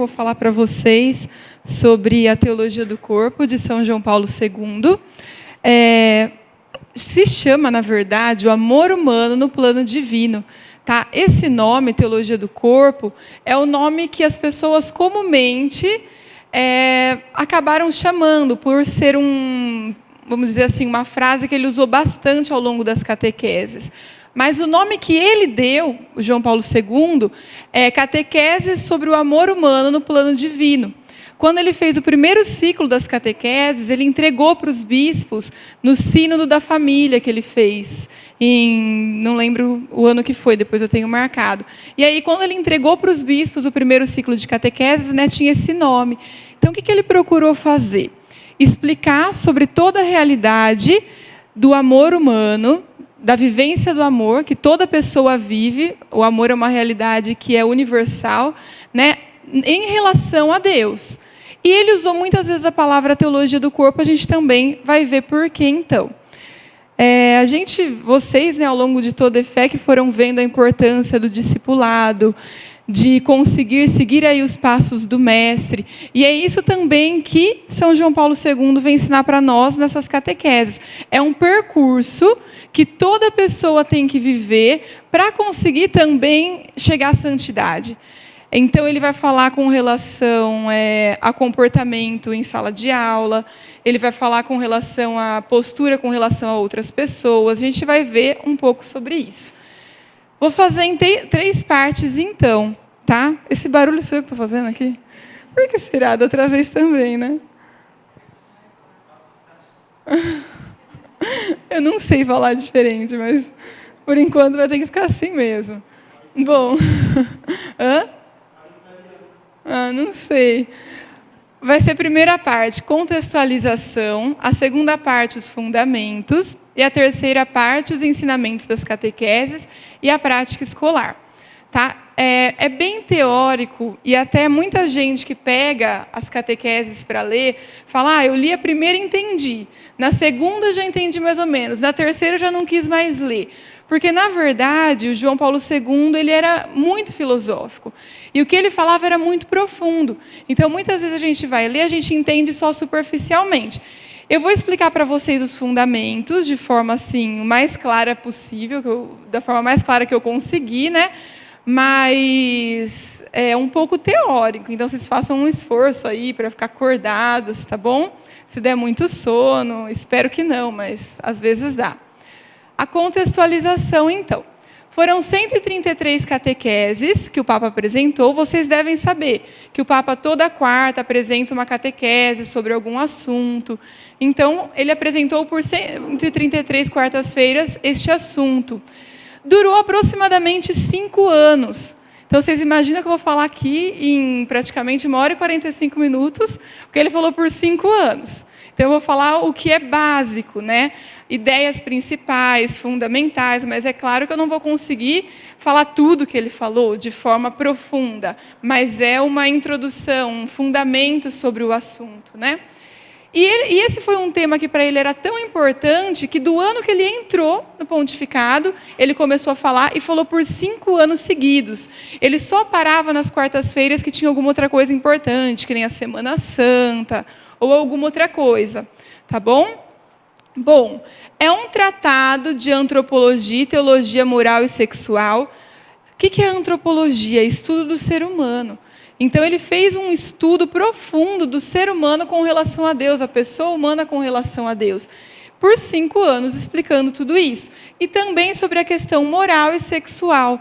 vou falar para vocês sobre a teologia do corpo de São João Paulo II. Se chama, na verdade, o amor humano no plano divino. Tá? Esse nome, teologia do corpo, é o nome que as pessoas comumente acabaram chamando, por ser vamos dizer assim, uma frase que ele usou bastante ao longo das catequeses. Mas o nome que ele deu, o João Paulo II, é Catequeses sobre o amor humano no plano divino. Quando ele fez o primeiro ciclo das catequeses, ele entregou para os bispos no Sínodo da Família que ele fez, não lembro o ano que foi, depois eu tenho marcado. E aí, quando ele entregou para os bispos o primeiro ciclo de catequeses, tinha esse nome. Então, o que ele procurou fazer? Explicar sobre toda a realidade do amor humano, da vivência do amor, que toda pessoa vive. O amor é uma realidade que é universal, em relação a Deus. E ele usou muitas vezes a palavra teologia do corpo, a gente também vai ver por quê, então. Vocês, ao longo de toda a fé, que foram vendo a importância do discipulado, de conseguir seguir aí os passos do mestre. E é isso também que São João Paulo II vem ensinar para nós nessas catequeses. É um percurso que toda pessoa tem que viver para conseguir também chegar à santidade. Então, ele vai falar com relação a comportamento em sala de aula, ele vai falar com relação à postura, com relação a outras pessoas. A gente vai ver um pouco sobre isso. Vou fazer em 3 partes, então. Tá? Esse barulho sou eu que estou fazendo aqui? Por que será? Da outra vez também, né? Eu não sei falar diferente, mas, por enquanto, vai ter que ficar assim mesmo. Bom. Hã? Não sei. Vai ser a primeira parte, contextualização, a segunda parte, os fundamentos, e a terceira parte, os ensinamentos das catequeses e a prática escolar. Tá? É bem teórico, e até muita gente que pega as catequeses para ler, fala, eu li a primeira e entendi, na segunda já entendi mais ou menos, na terceira eu já não quis mais ler. Porque, na verdade, o João Paulo II ele era muito filosófico. E o que ele falava era muito profundo. Então, muitas vezes a gente vai ler, a gente entende só superficialmente. Eu vou explicar para vocês os fundamentos de forma assim, mais clara possível, da forma mais clara que eu conseguir, mas é um pouco teórico. Então, vocês façam um esforço aí para ficar acordados, tá bom? Se der muito sono, espero que não, mas às vezes dá. A contextualização, então. Foram 133 catequeses que o Papa apresentou. Vocês devem saber que o Papa, toda quarta, apresenta uma catequese sobre algum assunto. Então, ele apresentou por 133 quartas-feiras este assunto. Durou aproximadamente 5 anos. Então, vocês imaginam que eu vou falar aqui em praticamente 1 hora e 45 minutos, porque ele falou por 5 anos. Então, eu vou falar o que é básico, ideias principais, fundamentais, mas é claro que eu não vou conseguir falar tudo que ele falou de forma profunda, mas é uma introdução, um fundamento sobre o assunto. E esse foi um tema que para ele era tão importante que do ano que ele entrou no pontificado, ele começou a falar e falou por 5 anos seguidos. Ele só parava nas quartas-feiras que tinha alguma outra coisa importante, que nem a Semana Santa, ou alguma outra coisa, tá bom? Bom, é um tratado de antropologia, teologia moral e sexual. O que é antropologia? Estudo do ser humano. Então, ele fez um estudo profundo do ser humano com relação a Deus, a pessoa humana com relação a Deus, por 5 anos explicando tudo isso. E também sobre a questão moral e sexual.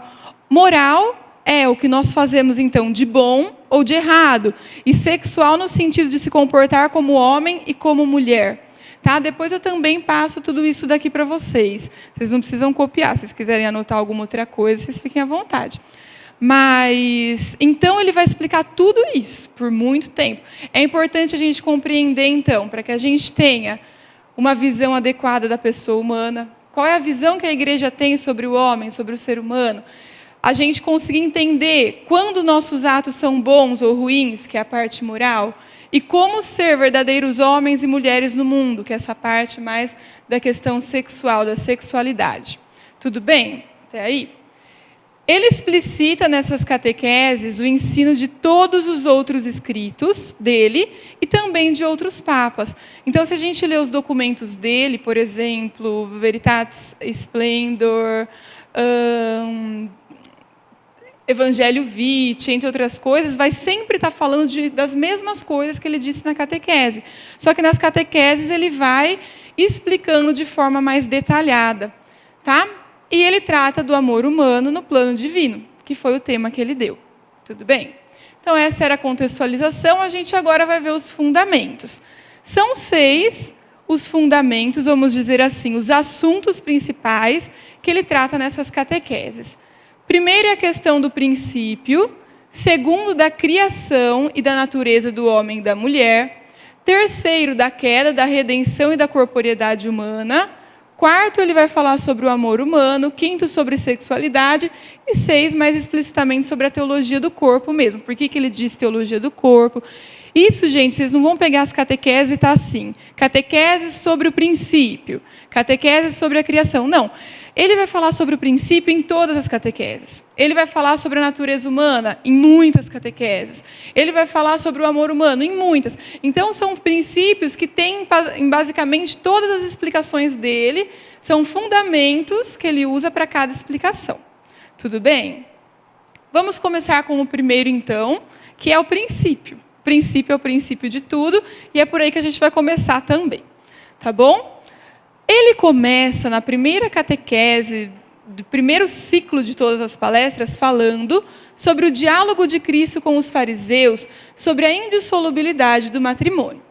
Moral é o que nós fazemos, então, de bom ou de errado, e sexual no sentido de se comportar como homem e como mulher. Tá? Depois eu também passo tudo isso daqui para vocês. Vocês não precisam copiar. Se vocês quiserem anotar alguma outra coisa, vocês fiquem à vontade. Mas, então, ele vai explicar tudo isso por muito tempo. É importante a gente compreender, então, para que a gente tenha uma visão adequada da pessoa humana. Qual é a visão que a igreja tem sobre o homem, sobre o ser humano? A gente conseguir entender quando nossos atos são bons ou ruins, que é a parte moral, e como ser verdadeiros homens e mulheres no mundo, que é essa parte mais da questão sexual, da sexualidade. Tudo bem? Até aí? Ele explicita nessas catequeses o ensino de todos os outros escritos dele e também de outros papas. Então, se a gente lê os documentos dele, por exemplo, Veritatis Splendor, Evangelho Vitae, entre outras coisas, vai sempre estar falando das mesmas coisas que ele disse na catequese. Só que nas catequeses ele vai explicando de forma mais detalhada, tá? E ele trata do amor humano no plano divino, que foi o tema que ele deu. Tudo bem? Então, essa era a contextualização. A gente agora vai ver os fundamentos. São 6 os fundamentos, vamos dizer assim, os assuntos principais que ele trata nessas catequeses. Primeiro é a questão do princípio. Segundo, da criação e da natureza do homem e da mulher. Terceiro, da queda, da redenção e da corporeidade humana. Quarto, ele vai falar sobre o amor humano. Quinto, sobre sexualidade. E 6, mais explicitamente, sobre a teologia do corpo mesmo. Por que ele diz teologia do corpo? Isso, gente, vocês não vão pegar as catequeses e tá assim. Catequese sobre o princípio. Catequese sobre a criação. Não. Ele vai falar sobre o princípio em todas as catequeses. Ele vai falar sobre a natureza humana em muitas catequeses. Ele vai falar sobre o amor humano em muitas. Então, são princípios que têm, basicamente, todas as explicações dele, são fundamentos que ele usa para cada explicação. Tudo bem? Vamos começar com o primeiro, então, que é o princípio. O princípio é o princípio de tudo, e é por aí que a gente vai começar também. Tá bom? Ele começa na primeira catequese, do primeiro ciclo de todas as palestras, falando sobre o diálogo de Cristo com os fariseus, sobre a indissolubilidade do matrimônio.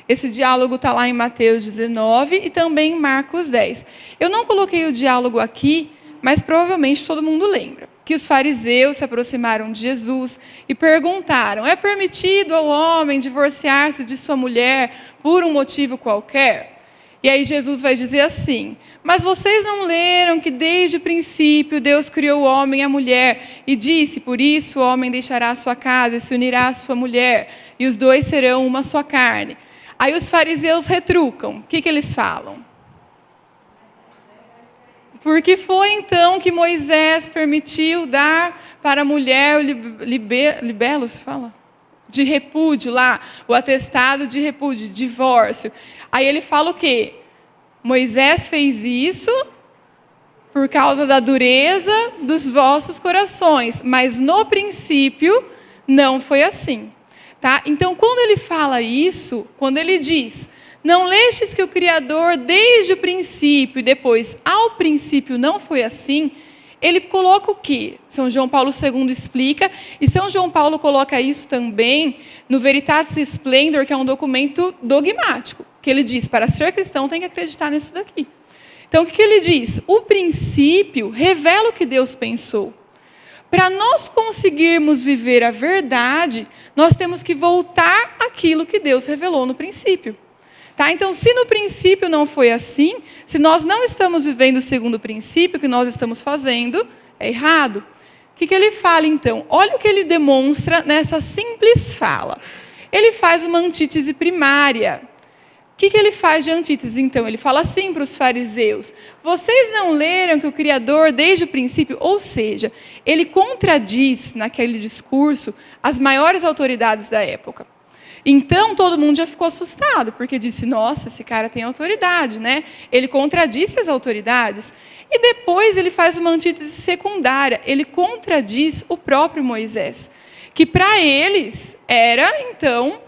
Esse diálogo está lá em Mateus 19 e também em Marcos 10. Eu não coloquei o diálogo aqui, mas provavelmente todo mundo lembra. Que os fariseus se aproximaram de Jesus e perguntaram: é permitido ao homem divorciar-se de sua mulher por um motivo qualquer? E aí Jesus vai dizer assim: mas vocês não leram que desde o princípio Deus criou o homem e a mulher e disse: por isso o homem deixará a sua casa e se unirá à sua mulher e os dois serão uma só carne. Aí os fariseus retrucam. O que eles falam? Porque foi então que Moisés permitiu dar para a mulher o libelo, se fala? De repúdio lá, o atestado de repúdio, de divórcio. Aí ele fala o quê? Moisés fez isso por causa da dureza dos vossos corações, mas no princípio não foi assim. Tá? Então, quando ele fala isso, quando ele diz: não lestes que o Criador desde o princípio e depois ao princípio não foi assim, ele coloca o quê? São João Paulo II explica, e São João Paulo coloca isso também no Veritatis Splendor, que é um documento dogmático, que ele diz: para ser cristão tem que acreditar nisso daqui. Então, o que ele diz? O princípio revela o que Deus pensou. Para nós conseguirmos viver a verdade, nós temos que voltar àquilo que Deus revelou no princípio. Tá? Então, se no princípio não foi assim, se nós não estamos vivendo segundo o princípio, o que nós estamos fazendo é errado. O que ele fala, então? Olha o que ele demonstra nessa simples fala. Ele faz uma antítese primária. O que ele faz de antítese, então? Ele fala assim para os fariseus: vocês não leram que o Criador, desde o princípio, ou seja, ele contradiz, naquele discurso, as maiores autoridades da época. Então, todo mundo já ficou assustado, porque disse: nossa, esse cara tem autoridade, né? Ele contradisse as autoridades. E depois ele faz uma antítese secundária. Ele contradiz o próprio Moisés, que para eles era, então,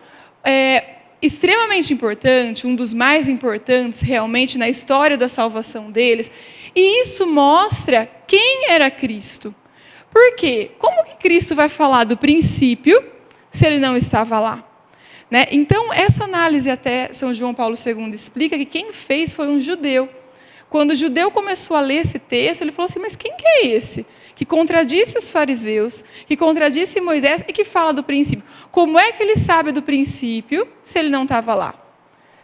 extremamente importante, um dos mais importantes realmente na história da salvação deles. E isso mostra quem era Cristo. Por quê? Como que Cristo vai falar do princípio se ele não estava lá? Né? Então, essa análise até São João Paulo II explica que quem fez foi um judeu. Quando o judeu começou a ler esse texto, ele falou assim: mas quem que é esse? Que contradisse os fariseus, que contradisse Moisés e que fala do princípio. Como é que ele sabe do princípio se ele não estava lá?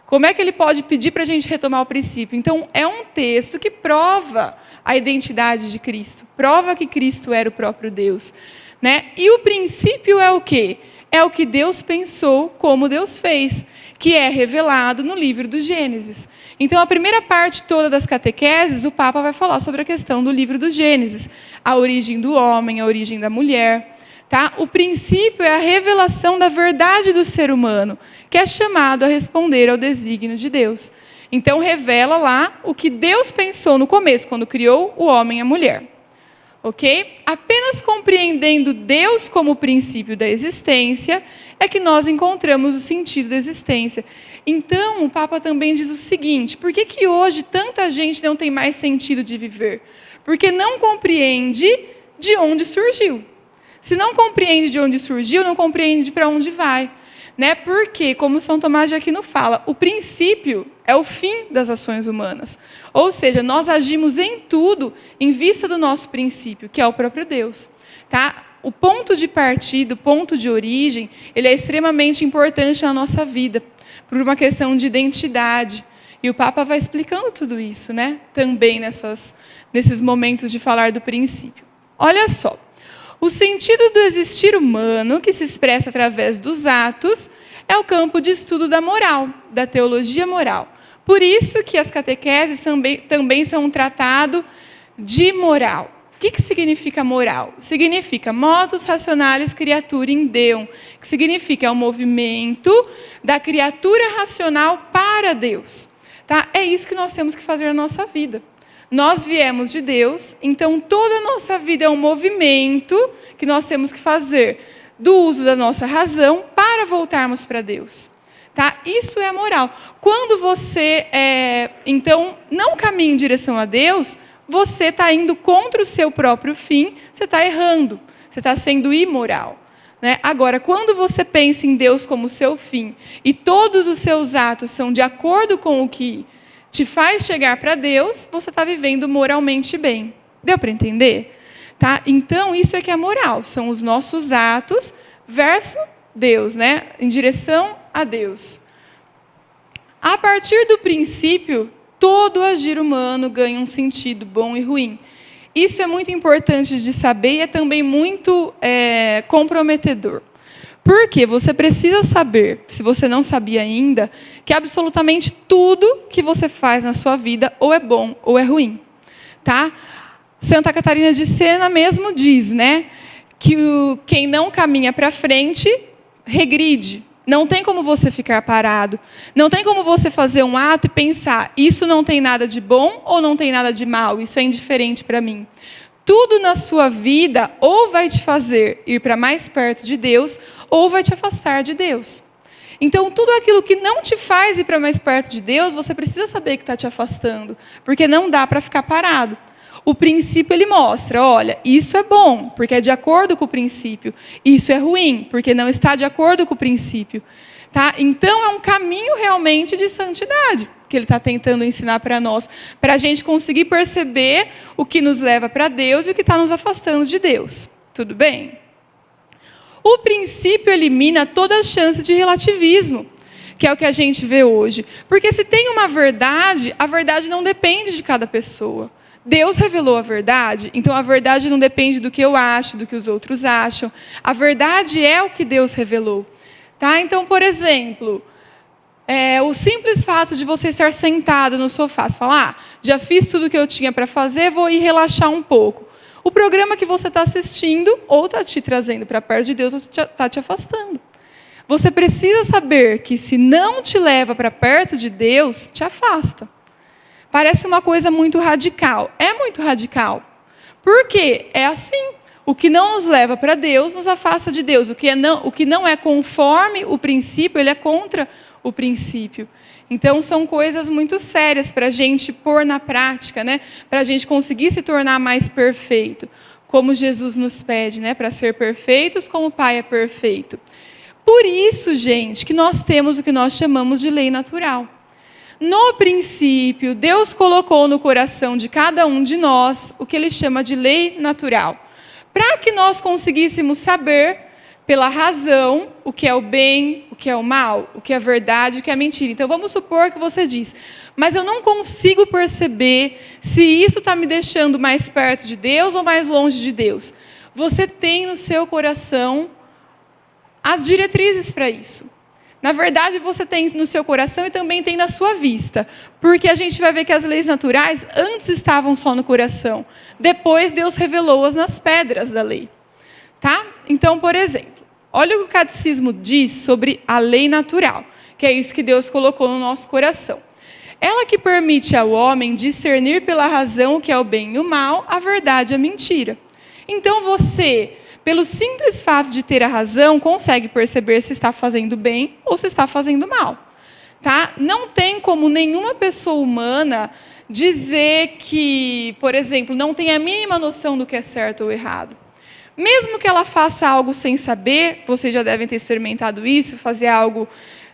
Como é que ele pode pedir para a gente retomar o princípio? Então, é um texto que prova a identidade de Cristo, prova que Cristo era o próprio Deus. Né? E o princípio é o quê? é o que Deus pensou, como Deus fez, que é revelado no livro do Gênesis. Então, a primeira parte toda das catequeses, o Papa vai falar sobre a questão do livro do Gênesis, a origem do homem, a origem da mulher. Tá? O princípio é a revelação da verdade do ser humano, que é chamado a responder ao desígnio de Deus. Então, revela lá o que Deus pensou no começo, quando criou o homem e a mulher. Ok? Apenas compreendendo Deus como o princípio da existência é que nós encontramos o sentido da existência. Então, o Papa também diz o seguinte: por que hoje tanta gente não tem mais sentido de viver? Porque não compreende de onde surgiu. Se não compreende de onde surgiu, não compreende para onde vai. Né? Porque, como São Tomás de Aquino fala, o princípio é o fim das ações humanas. Ou seja, nós agimos em tudo em vista do nosso princípio, que é o próprio Deus. Tá? O ponto de partida, o ponto de origem, ele é extremamente importante na nossa vida, por uma questão de identidade. E o Papa vai explicando tudo isso, né? Também nesses momentos de falar do princípio. Olha só. O sentido do existir humano, que se expressa através dos atos, é o campo de estudo da moral, da teologia moral. Por isso que as catequeses também são um tratado de moral. O que significa moral? Significa modus rationalis creaturae Deum, que significa o movimento da criatura racional para Deus. Tá? É isso que nós temos que fazer na nossa vida. Nós viemos de Deus, então toda a nossa vida é um movimento que nós temos que fazer do uso da nossa razão para voltarmos para Deus. Tá? Isso é a moral. Quando você, então, não caminha em direção a Deus, você está indo contra o seu próprio fim, você está errando, você está sendo imoral. Né? Agora, quando você pensa em Deus como seu fim, e todos os seus atos são de acordo com o que te faz chegar para Deus, você está vivendo moralmente bem. Deu para entender? Tá? Então, isso é que é moral. São os nossos atos versus Deus, né? Em direção a Deus. A partir do princípio, todo agir humano ganha um sentido bom e ruim. Isso é muito importante de saber e é também muito comprometedor. Porque você precisa saber, se você não sabia ainda, que absolutamente tudo que você faz na sua vida ou é bom ou é ruim. Tá? Santa Catarina de Sena mesmo diz, né, que quem não caminha para frente, regride. Não tem como você ficar parado. Não tem como você fazer um ato e pensar, isso não tem nada de bom ou não tem nada de mal, isso é indiferente para mim. Tudo na sua vida ou vai te fazer ir para mais perto de Deus, ou vai te afastar de Deus. Então, tudo aquilo que não te faz ir para mais perto de Deus, você precisa saber que está te afastando, porque não dá para ficar parado. O princípio, ele mostra, olha, isso é bom, porque é de acordo com o princípio. Isso é ruim, porque não está de acordo com o princípio. Tá? Então, é um caminho realmente de santidade que ele está tentando ensinar para nós, para a gente conseguir perceber o que nos leva para Deus e o que está nos afastando de Deus. Tudo bem? O princípio elimina toda a chance de relativismo, que é o que a gente vê hoje. Porque se tem uma verdade, a verdade não depende de cada pessoa. Deus revelou a verdade, então a verdade não depende do que eu acho, do que os outros acham. A verdade é o que Deus revelou. Tá? Então, por exemplo, o simples fato de você estar sentado no sofá, você fala, já fiz tudo o que eu tinha para fazer, vou ir relaxar um pouco. O programa que você está assistindo, ou está te trazendo para perto de Deus, ou está te afastando. Você precisa saber que se não te leva para perto de Deus, te afasta. Parece uma coisa muito radical. É muito radical. Por quê? É assim. O que não nos leva para Deus, nos afasta de Deus. O que não é conforme o princípio, ele é contra o princípio. Então, são coisas muito sérias para a gente pôr na prática, né? Para a gente conseguir se tornar mais perfeito. Como Jesus nos pede, né? Para ser perfeitos como o Pai é perfeito. Por isso, gente, que nós temos o que nós chamamos de lei natural. No princípio, Deus colocou no coração de cada um de nós o que ele chama de lei natural. Para que nós conseguíssemos saber, pela razão, o que é o bem, o que é o mal, o que é verdade, o que é mentira. Então, vamos supor que você diz, mas eu não consigo perceber se isso está me deixando mais perto de Deus ou mais longe de Deus. Você tem no seu coração as diretrizes para isso. Na verdade, você tem no seu coração e também tem na sua vista. Porque a gente vai ver que as leis naturais antes estavam só no coração. Depois, Deus revelou-as nas pedras da lei. Tá? Então, por exemplo, olha o que o catecismo diz sobre a lei natural, que é isso que Deus colocou no nosso coração. Ela que permite ao homem discernir pela razão o que é o bem e o mal, a verdade e a mentira. Então, você, pelo simples fato de ter a razão, consegue perceber se está fazendo bem ou se está fazendo mal. Tá? Não tem como nenhuma pessoa humana dizer que, por exemplo, não tem a mínima noção do que é certo ou errado. Mesmo que ela faça algo sem saber, vocês já devem ter experimentado isso, fazer algo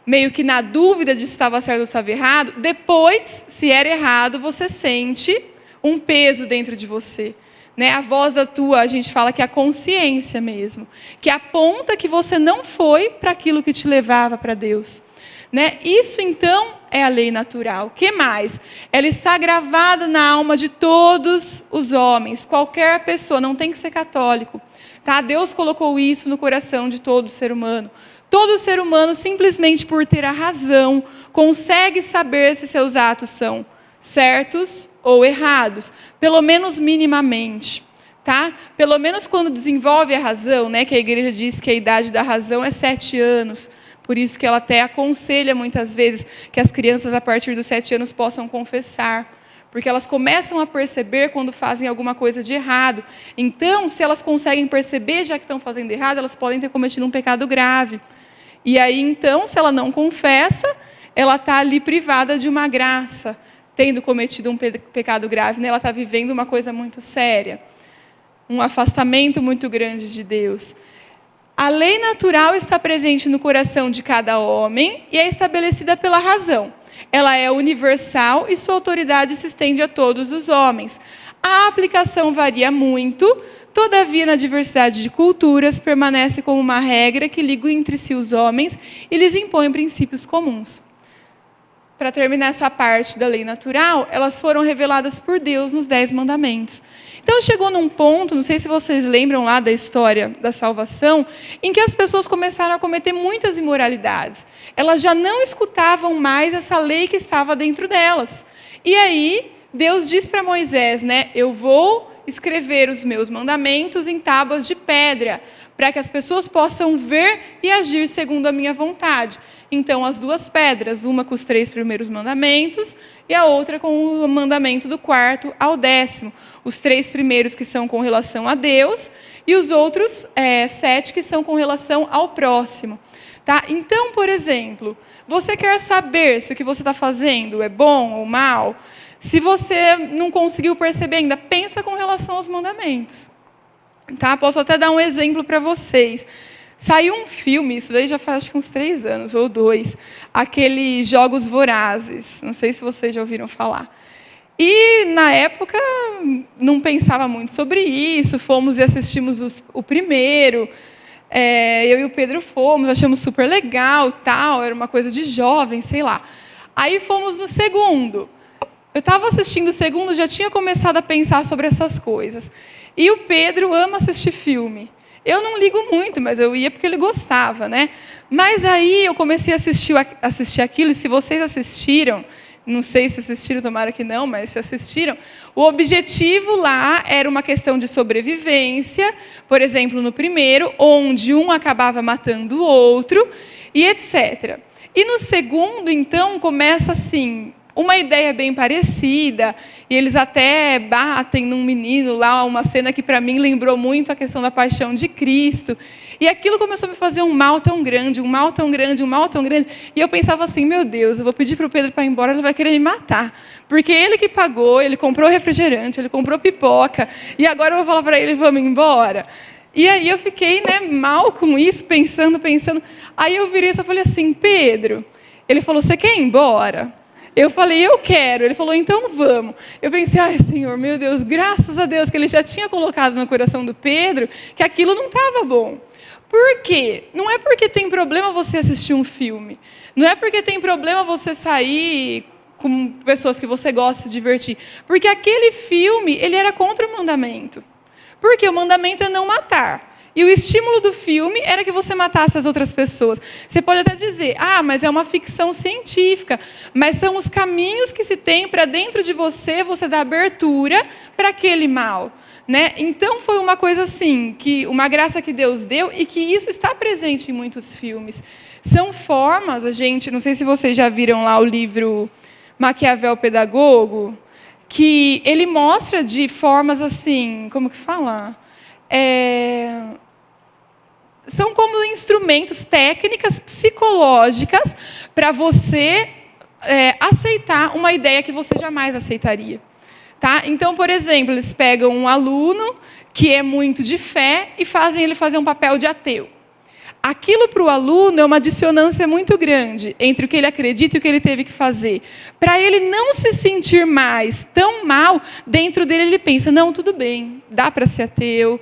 meio que na dúvida de se estava certo ou estava errado, depois, se era errado, você sente um peso dentro de você. Né? A voz da tua, a gente fala que é a consciência mesmo, que aponta que você não foi para aquilo que te levava para Deus. Né? Isso, então, é a lei natural. O que mais? Ela está gravada na alma de todos os homens, qualquer pessoa, não tem que ser católico. Tá? Deus colocou isso no coração de todo ser humano. Todo ser humano, simplesmente por ter a razão, consegue saber se seus atos são certos ou errados, pelo menos minimamente. Tá? Pelo menos quando desenvolve a razão, né, que a igreja diz que a idade da razão é 7 anos. Por isso que ela até aconselha muitas vezes que as crianças a partir dos 7 anos possam confessar. Porque elas começam a perceber quando fazem alguma coisa de errado. Então, se elas conseguem perceber já que estão fazendo errado, elas podem ter cometido um pecado grave. E aí, então, se ela não confessa, ela está ali privada de uma graça, tendo cometido um pecado grave, né? Ela está vivendo uma coisa muito séria, um afastamento muito grande de Deus. A lei natural está presente no coração de cada homem e é estabelecida pela razão. Ela é universal e sua autoridade se estende a todos os homens. A aplicação varia muito, todavia, na diversidade de culturas, permanece como uma regra que liga entre si os homens e lhes impõe princípios comuns. Para terminar essa parte da lei natural, elas foram reveladas por Deus nos 10 mandamentos. Então, chegou num ponto, não sei se vocês lembram lá da história da salvação, em que as pessoas começaram a cometer muitas imoralidades. Elas já não escutavam mais essa lei que estava dentro delas. E aí, Deus diz para Moisés, né, eu vou escrever os meus mandamentos em tábuas de pedra, para que as pessoas possam ver e agir segundo a minha vontade. Então, as 2 pedras, uma com os 3 primeiros mandamentos e a outra com o mandamento do 4º ao 10º. Os 3 primeiros que são com relação a Deus e os outros 7 que são com relação ao próximo. Tá? Então, por exemplo, você quer saber se o que você está fazendo é bom ou mal? Se você não conseguiu perceber ainda, pensa com relação aos mandamentos. Tá? Posso até dar um exemplo para vocês. Saiu um filme, isso daí já faz acho que uns 3 anos, ou 2, aqueles Jogos Vorazes, não sei se vocês já ouviram falar. E, na época, não pensava muito sobre isso, fomos e assistimos o primeiro, eu e o Pedro fomos, achamos super legal, tal, era uma coisa de jovem, sei lá. Aí fomos no segundo. Eu estava assistindo o segundo, já tinha começado a pensar sobre essas coisas. E o Pedro ama assistir filme. Eu não ligo muito, mas eu ia porque ele gostava, né? Mas aí eu comecei a assistir aquilo, e se vocês assistiram, não sei se assistiram, tomara que não, mas se assistiram, o objetivo lá era uma questão de sobrevivência, por exemplo, no primeiro, onde um acabava matando o outro, e etc. E no segundo, então, começa assim, uma ideia bem parecida, e eles até batem num menino lá, uma cena que para mim lembrou muito a questão da paixão de Cristo. E aquilo começou a me fazer um mal tão grande, um mal tão grande, um mal tão grande. E eu pensava assim, meu Deus, eu vou pedir para o Pedro para ir embora, ele vai querer me matar. Porque ele que pagou, ele comprou refrigerante, ele comprou pipoca, e agora eu vou falar para ele, vamos embora. E aí eu fiquei, né, mal com isso, pensando. Aí eu virei e falei assim, Pedro, ele falou, você quer ir embora? Eu falei, eu quero. Ele falou, então vamos. Eu pensei, ai, Senhor, meu Deus, graças a Deus que Ele já tinha colocado no coração do Pedro que aquilo não estava bom. Por quê? Não é porque tem problema você assistir um filme. Não é porque tem problema você sair com pessoas que você gosta de se divertir. Porque aquele filme, ele era contra o mandamento. Porque o mandamento é não matar. E o estímulo do filme era que você matasse as outras pessoas. Você pode até dizer, mas é uma ficção científica. Mas são os caminhos que se tem para dentro de você dar abertura para aquele mal. Né? Então, foi uma coisa assim, uma graça que Deus deu e que isso está presente em muitos filmes. São formas, não sei se vocês já viram lá o livro Maquiavel Pedagogo, que ele mostra de formas assim, como que fala? São como instrumentos, técnicas psicológicas para você aceitar uma ideia que você jamais aceitaria. Tá? Então, por exemplo, eles pegam um aluno que é muito de fé e fazem ele fazer um papel de ateu. Aquilo para o aluno é uma dissonância muito grande entre o que ele acredita e o que ele teve que fazer. Para ele não se sentir mais tão mal, dentro dele ele pensa, não, tudo bem, dá para ser ateu,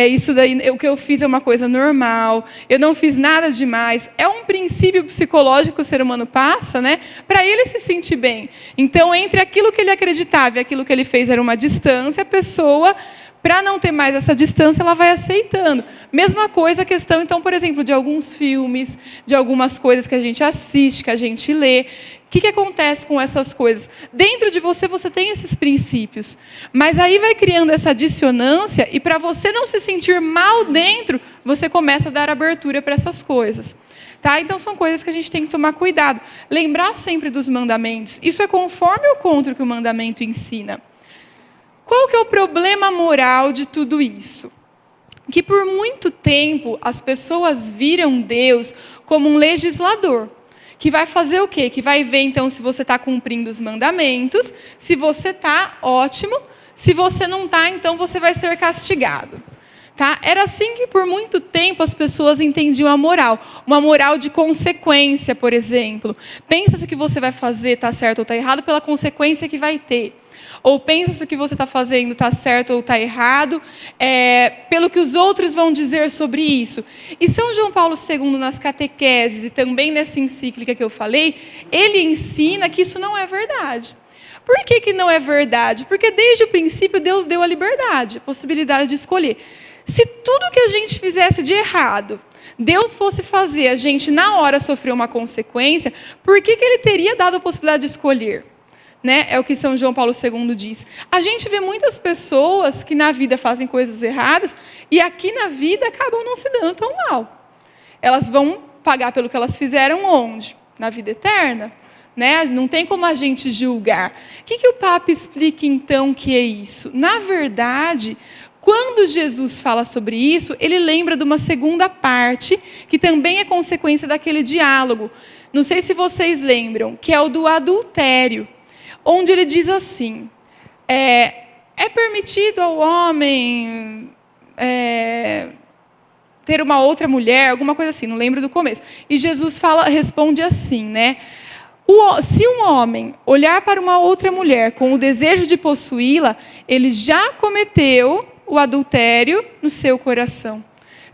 isso daí, o que eu fiz é uma coisa normal, eu não fiz nada demais. É um princípio psicológico que o ser humano passa, né, para ele se sentir bem. Então, entre aquilo que ele acreditava e aquilo que ele fez era uma distância, a pessoa, para não ter mais essa distância, ela vai aceitando. Mesma coisa a questão, então, por exemplo, de alguns filmes, de algumas coisas que a gente assiste, que a gente lê. O que acontece com essas coisas? Dentro de você tem esses princípios. Mas aí vai criando essa dissonância e para você não se sentir mal dentro, você começa a dar abertura para essas coisas. Tá? Então, são coisas que a gente tem que tomar cuidado. Lembrar sempre dos mandamentos. Isso é conforme ou contra o que o mandamento ensina? Qual que é o problema moral de tudo isso? Que por muito tempo as pessoas viram Deus como um legislador, que vai fazer o quê? Que vai ver então se você está cumprindo os mandamentos, se você está, ótimo, se você não está, então você vai ser castigado. Tá? Era assim que por muito tempo as pessoas entendiam a moral. Uma moral de consequência, por exemplo. Pensa se o que você vai fazer está certo ou está errado pela consequência que vai ter. Ou pensa se o que você está fazendo está certo ou está errado, pelo que os outros vão dizer sobre isso. E São João Paulo II, nas catequeses, e também nessa encíclica que eu falei, ele ensina que isso não é verdade. Por que não é verdade? Porque desde o princípio Deus deu a liberdade, a possibilidade de escolher. Se tudo que a gente fizesse de errado, Deus fosse fazer a gente na hora sofrer uma consequência, por que Ele teria dado a possibilidade de escolher? Né? É o que São João Paulo II diz. A gente vê muitas pessoas que na vida fazem coisas erradas e aqui na vida acabam não se dando tão mal. Elas vão pagar pelo que elas fizeram onde? Na vida eterna. Né? Não tem como a gente julgar. O que o Papa explica então que é isso? Na verdade, quando Jesus fala sobre isso, ele lembra de uma segunda parte, que também é consequência daquele diálogo. Não sei se vocês lembram, que é o do adultério. Onde ele diz assim, é permitido ao homem ter uma outra mulher, alguma coisa assim, não lembro do começo. E Jesus responde assim, né? Se um homem olhar para uma outra mulher com o desejo de possuí-la, ele já cometeu o adultério no seu coração.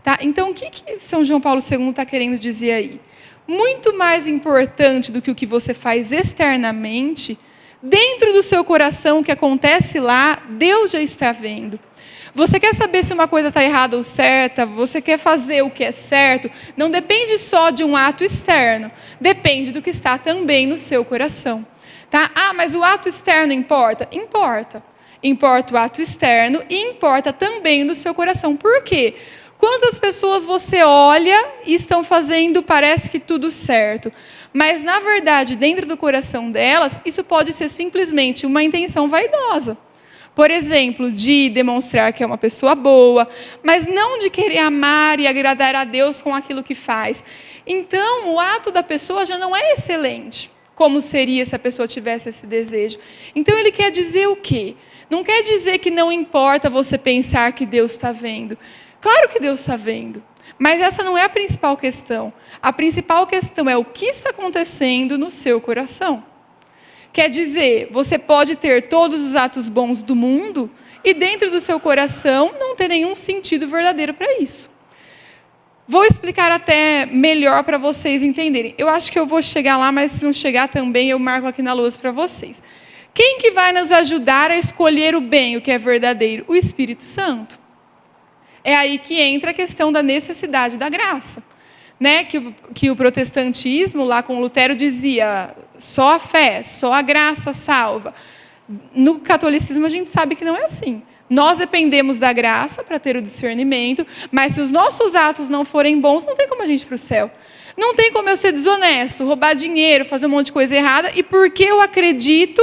Tá? Então, o que São João Paulo II está querendo dizer aí? Muito mais importante do que o que você faz externamente, dentro do seu coração, o que acontece lá, Deus já está vendo. Você quer saber se uma coisa está errada ou certa? Você quer fazer o que é certo? Não depende só de um ato externo. Depende do que está também no seu coração. Tá? Mas o ato externo importa? Importa. Importa o ato externo e importa também no seu coração. Por quê? Quantas pessoas você olha e estão fazendo, parece que tudo certo. Mas, na verdade, dentro do coração delas, isso pode ser simplesmente uma intenção vaidosa. Por exemplo, de demonstrar que é uma pessoa boa, mas não de querer amar e agradar a Deus com aquilo que faz. Então, o ato da pessoa já não é excelente, como seria se a pessoa tivesse esse desejo. Então, ele quer dizer o quê? Não quer dizer que não importa você pensar que Deus está vendo. Claro que Deus está vendo. Mas essa não é a principal questão. A principal questão é o que está acontecendo no seu coração. Quer dizer, você pode ter todos os atos bons do mundo e dentro do seu coração não ter nenhum sentido verdadeiro para isso. Vou explicar até melhor para vocês entenderem. Eu acho que eu vou chegar lá, mas se não chegar também, eu marco aqui na lousa para vocês. Quem que vai nos ajudar a escolher o bem, o que é verdadeiro? O Espírito Santo. é aí que entra a questão da necessidade da graça. Né? Que o protestantismo, lá com Lutero, dizia só a fé, só a graça salva. No catolicismo, a gente sabe que não é assim. Nós dependemos da graça para ter o discernimento, mas se os nossos atos não forem bons, não tem como a gente ir para o céu. Não tem como eu ser desonesto, roubar dinheiro, fazer um monte de coisa errada, e porque eu acredito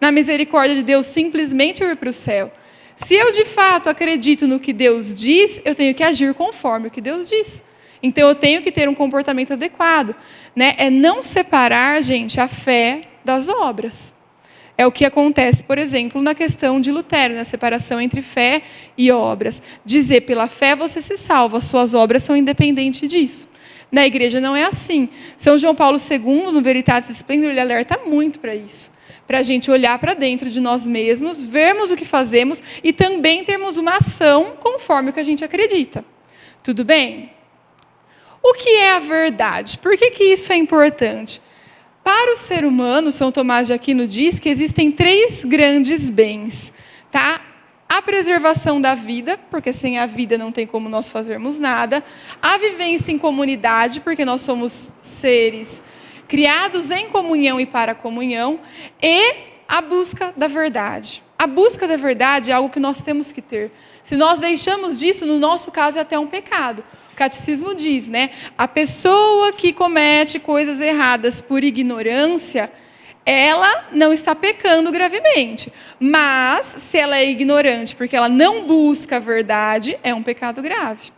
na misericórdia de Deus, simplesmente eu ir para o céu. Se eu, de fato, acredito no que Deus diz, eu tenho que agir conforme o que Deus diz. Então, eu tenho que ter um comportamento adequado. Né? É não separar, gente, a fé das obras. É o que acontece, por exemplo, na questão de Lutero, na separação entre fé e obras. Dizer, pela fé você se salva, suas obras são independentes disso. Na igreja não é assim. São João Paulo II, no Veritatis Splendor, ele alerta muito para isso. Para a gente olhar para dentro de nós mesmos, vermos o que fazemos e também termos uma ação conforme o que a gente acredita. Tudo bem? O que é a verdade? Por que isso é importante? Para o ser humano, São Tomás de Aquino diz que existem 3 grandes bens. Tá? A preservação da vida, porque sem a vida não tem como nós fazermos nada. A vivência em comunidade, porque nós somos seres criados em comunhão e para a comunhão. E a busca da verdade. A busca da verdade é algo que nós temos que ter. Se nós deixamos disso, no nosso caso é até um pecado. O catecismo diz, né? A pessoa que comete coisas erradas por ignorância, ela não está pecando gravemente. Mas, se ela é ignorante porque ela não busca a verdade, é um pecado grave.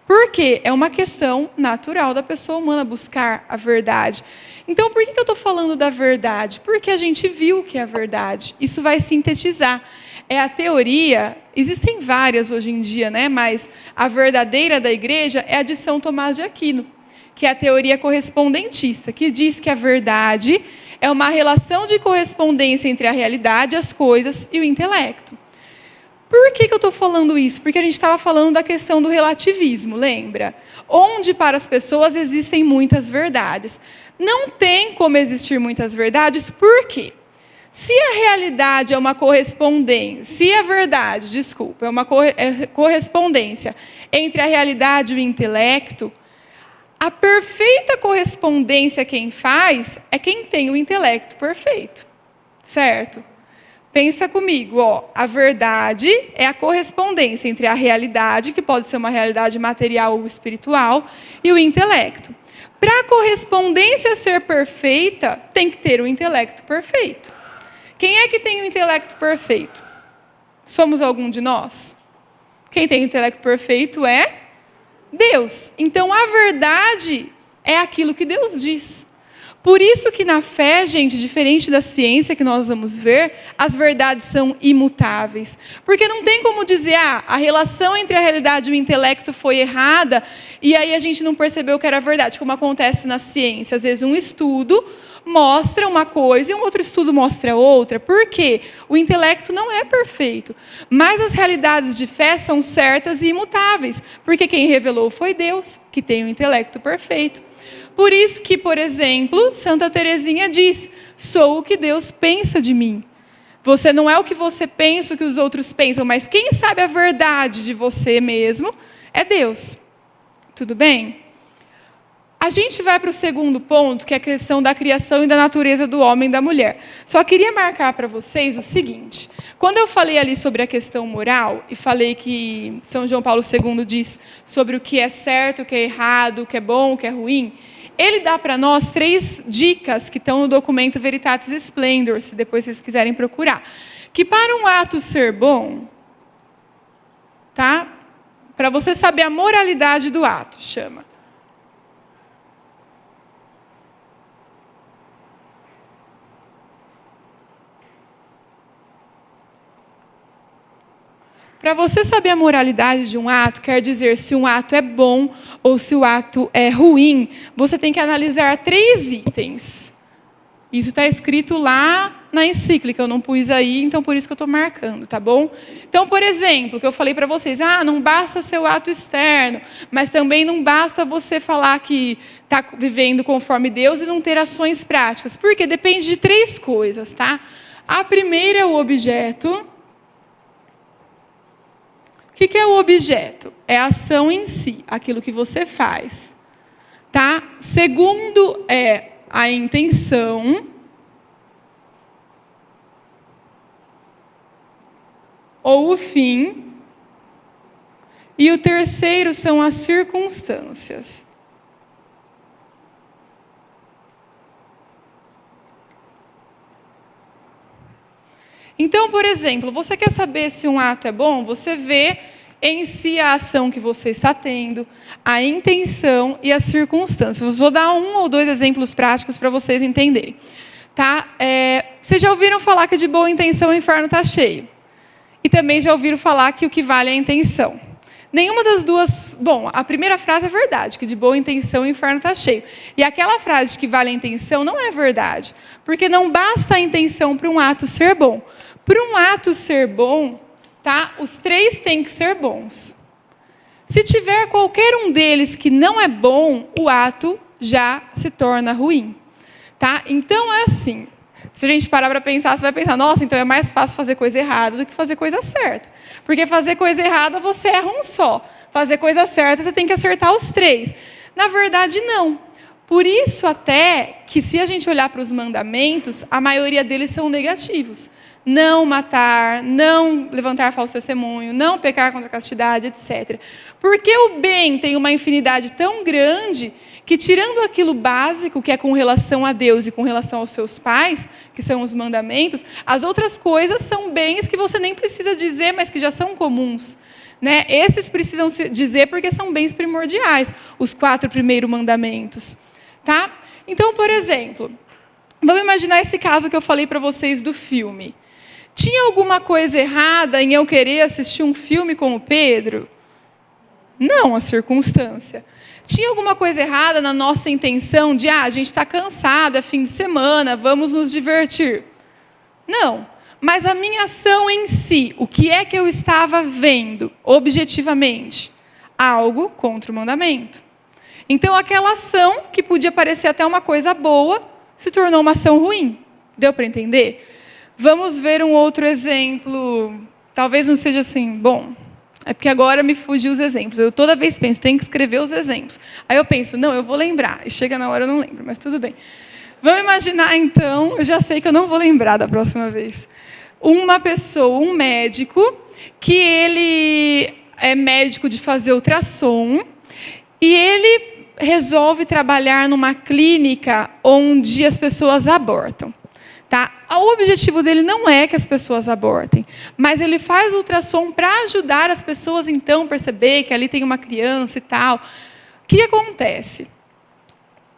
Por quê? É uma questão natural da pessoa humana buscar a verdade. Então, por que eu estou falando da verdade? Porque a gente viu o que é a verdade. Isso vai sintetizar. É a teoria, existem várias hoje em dia, né? Mas a verdadeira da igreja é a de São Tomás de Aquino, que é a teoria correspondentista, que diz que a verdade é uma relação de correspondência entre a realidade, as coisas e o intelecto. Por que eu estou falando isso? Porque a gente estava falando da questão do relativismo, lembra? Onde para as pessoas existem muitas verdades. Não tem como existir muitas verdades, por quê? Se a realidade é uma correspondência, se a verdade, desculpa, é uma correspondência entre a realidade e o intelecto, a perfeita correspondência quem faz é quem tem o intelecto perfeito, certo? Pensa comigo, ó, a verdade é a correspondência entre a realidade, que pode ser uma realidade material ou espiritual, e o intelecto. Para a correspondência ser perfeita, tem que ter o intelecto perfeito. Quem é que tem o intelecto perfeito? Somos algum de nós? Quem tem o intelecto perfeito é Deus. Então, a verdade é aquilo que Deus diz. Por isso que na fé, gente, diferente da ciência que nós vamos ver, as verdades são imutáveis. Porque não tem como dizer, a relação entre a realidade e o intelecto foi errada, e aí a gente não percebeu que era verdade, como acontece na ciência. Às vezes um estudo mostra uma coisa e um outro estudo mostra outra. Por quê? O intelecto não é perfeito. Mas as realidades de fé são certas e imutáveis. Porque quem revelou foi Deus, que tem o intelecto perfeito. Por isso que, por exemplo, Santa Teresinha diz, sou o que Deus pensa de mim. Você não é o que você pensa, o que os outros pensam, mas quem sabe a verdade de você mesmo é Deus. Tudo bem? A gente vai para o segundo ponto, que é a questão da criação e da natureza do homem e da mulher. Só queria marcar para vocês o seguinte. Quando eu falei ali sobre a questão moral, e falei que São João Paulo II diz sobre o que é certo, o que é errado, o que é bom, o que é ruim, ele dá para nós 3 dicas que estão no documento Veritatis Splendor, se depois vocês quiserem procurar. Que para um ato ser bom, tá? Para você saber a moralidade do ato, chama. Para você saber a moralidade de um ato, quer dizer se um ato é bom ou se o ato é ruim, você tem que analisar 3 itens. Isso está escrito lá na encíclica, eu não pus aí, então por isso que eu estou marcando, tá bom? Então, por exemplo, que eu falei para vocês, não basta ser o ato externo, mas também não basta você falar que está vivendo conforme Deus e não ter ações práticas. Porque depende de 3 coisas, tá? A primeira é o objeto. O que é o objeto? É a ação em si, aquilo que você faz. Tá? Segundo é a intenção. Ou o fim. E o terceiro são as circunstâncias. Então, por exemplo, você quer saber se um ato é bom? Você vê em si a ação que você está tendo, a intenção e as circunstâncias. Vou dar 1 ou 2 exemplos práticos para vocês entenderem. Tá? Vocês já ouviram falar que de boa intenção o inferno está cheio. E também já ouviram falar que o que vale é a intenção. Nenhuma das duas... Bom, a primeira frase é verdade, que de boa intenção o inferno está cheio. E aquela frase de que vale a intenção não é verdade. Porque não basta a intenção para um ato ser bom. Para um ato ser bom, tá? Os 3 têm que ser bons. Se tiver qualquer um deles que não é bom, o ato já se torna ruim. Tá? Então, é assim. Se a gente parar para pensar, você vai pensar, nossa, então é mais fácil fazer coisa errada do que fazer coisa certa. Porque fazer coisa errada, você erra um só. Fazer coisa certa, você tem que acertar os 3. Na verdade, não. Por isso, até, que se a gente olhar para os mandamentos, a maioria deles são negativos. Não matar, não levantar falso testemunho, não pecar contra a castidade, etc. Porque o bem tem uma infinidade tão grande que, tirando aquilo básico, que é com relação a Deus e com relação aos seus pais, que são os mandamentos, as outras coisas são bens que você nem precisa dizer, mas que já são comuns. Né? Esses precisam se dizer porque são bens primordiais, os 4 primeiros mandamentos. Tá? Então, por exemplo, vamos imaginar esse caso que eu falei para vocês do filme. Tinha alguma coisa errada em eu querer assistir um filme com o Pedro? Não, a circunstância. Tinha alguma coisa errada na nossa intenção de, a gente está cansado, é fim de semana, vamos nos divertir? Não. Mas a minha ação em si, o que é que eu estava vendo, objetivamente? Algo contra o mandamento. Então, aquela ação, que podia parecer até uma coisa boa, se tornou uma ação ruim. Deu para entender? Vamos ver um outro exemplo. Talvez não seja assim, bom, é porque agora me fugiu os exemplos. Eu toda vez penso, tenho que escrever os exemplos. Aí eu penso, não, eu vou lembrar. E chega na hora eu não lembro, mas tudo bem. Vamos imaginar, então, eu já sei que eu não vou lembrar da próxima vez. Uma pessoa, um médico, que ele é médico de fazer ultrassom, e ele resolve trabalhar numa clínica onde as pessoas abortam. Tá? O objetivo dele não é que as pessoas abortem, mas ele faz ultrassom para ajudar as pessoas, então, a perceber que ali tem uma criança e tal. O que acontece?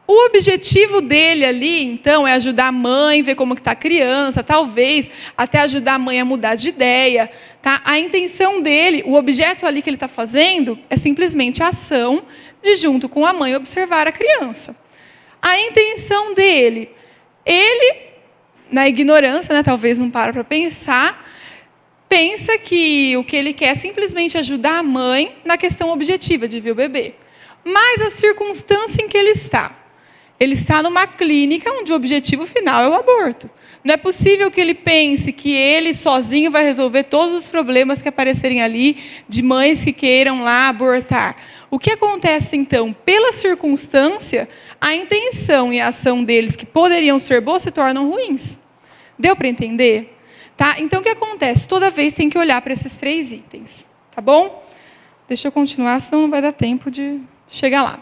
O objetivo dele ali, então, é ajudar a mãe, ver como está a criança, talvez até ajudar a mãe a mudar de ideia. Tá? A intenção dele, o objeto ali que ele está fazendo, é simplesmente a ação de, junto com a mãe, observar a criança. A intenção dele, ele... na ignorância, né, talvez não para pensar, pensa que o que ele quer é simplesmente ajudar a mãe na questão objetiva de ver o bebê. Mas a circunstância em que ele está numa clínica onde o objetivo final é o aborto. Não é possível que ele pense que ele sozinho vai resolver todos os problemas que aparecerem ali de mães que queiram lá abortar. O que acontece, então? Pela circunstância, a intenção e a ação deles, que poderiam ser boas, se tornam ruins. Deu para entender? Tá? Então, o que acontece? Toda vez tem que olhar para esses 3 itens. Tá bom? Deixa eu continuar, senão não vai dar tempo de chegar lá.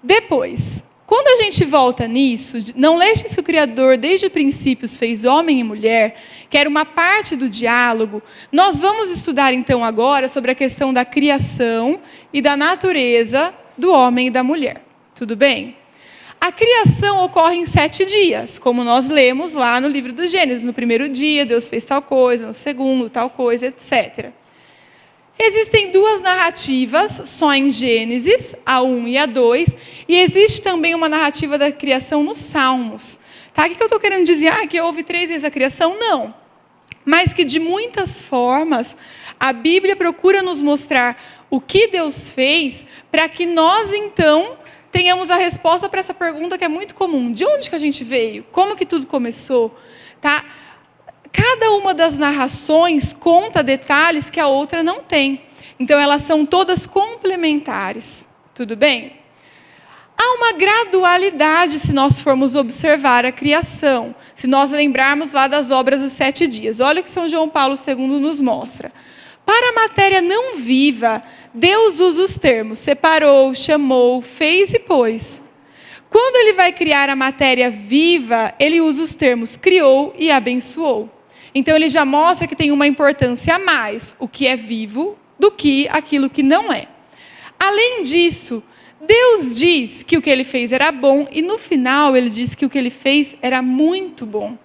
Depois, quando a gente volta nisso, não deixes que o Criador, desde o princípio, fez homem e mulher, que era uma parte do diálogo, nós vamos estudar, então, agora, sobre a questão da criação e da natureza do homem e da mulher. Tudo bem? A criação ocorre em 7 dias, como nós lemos lá no livro do Gênesis. No primeiro dia, Deus fez tal coisa, no segundo, tal coisa, etc. Existem 2 narrativas, só em Gênesis, a 1 e a 2, e existe também uma narrativa da criação nos Salmos. Tá? O que eu estou querendo dizer? Que houve 3 vezes a criação? Não. Mas que, de muitas formas, a Bíblia procura nos mostrar o que Deus fez para que nós, então, tenhamos a resposta para essa pergunta que é muito comum. De onde que a gente veio? Como que tudo começou? Tá? Cada uma das narrações conta detalhes que a outra não tem. Então, elas são todas complementares. Tudo bem? Há uma gradualidade se nós formos observar a criação. Se nós lembrarmos lá das obras dos 7 dias. Olha o que São João Paulo II nos mostra. Para a matéria não viva, Deus usa os termos separou, chamou, fez e pôs. Quando ele vai criar a matéria viva, ele usa os termos criou e abençoou. Então, ele já mostra que tem uma importância a mais, o que é vivo, do que aquilo que não é. Além disso, Deus diz que o que ele fez era bom, e no final ele diz que o que ele fez era muito bom.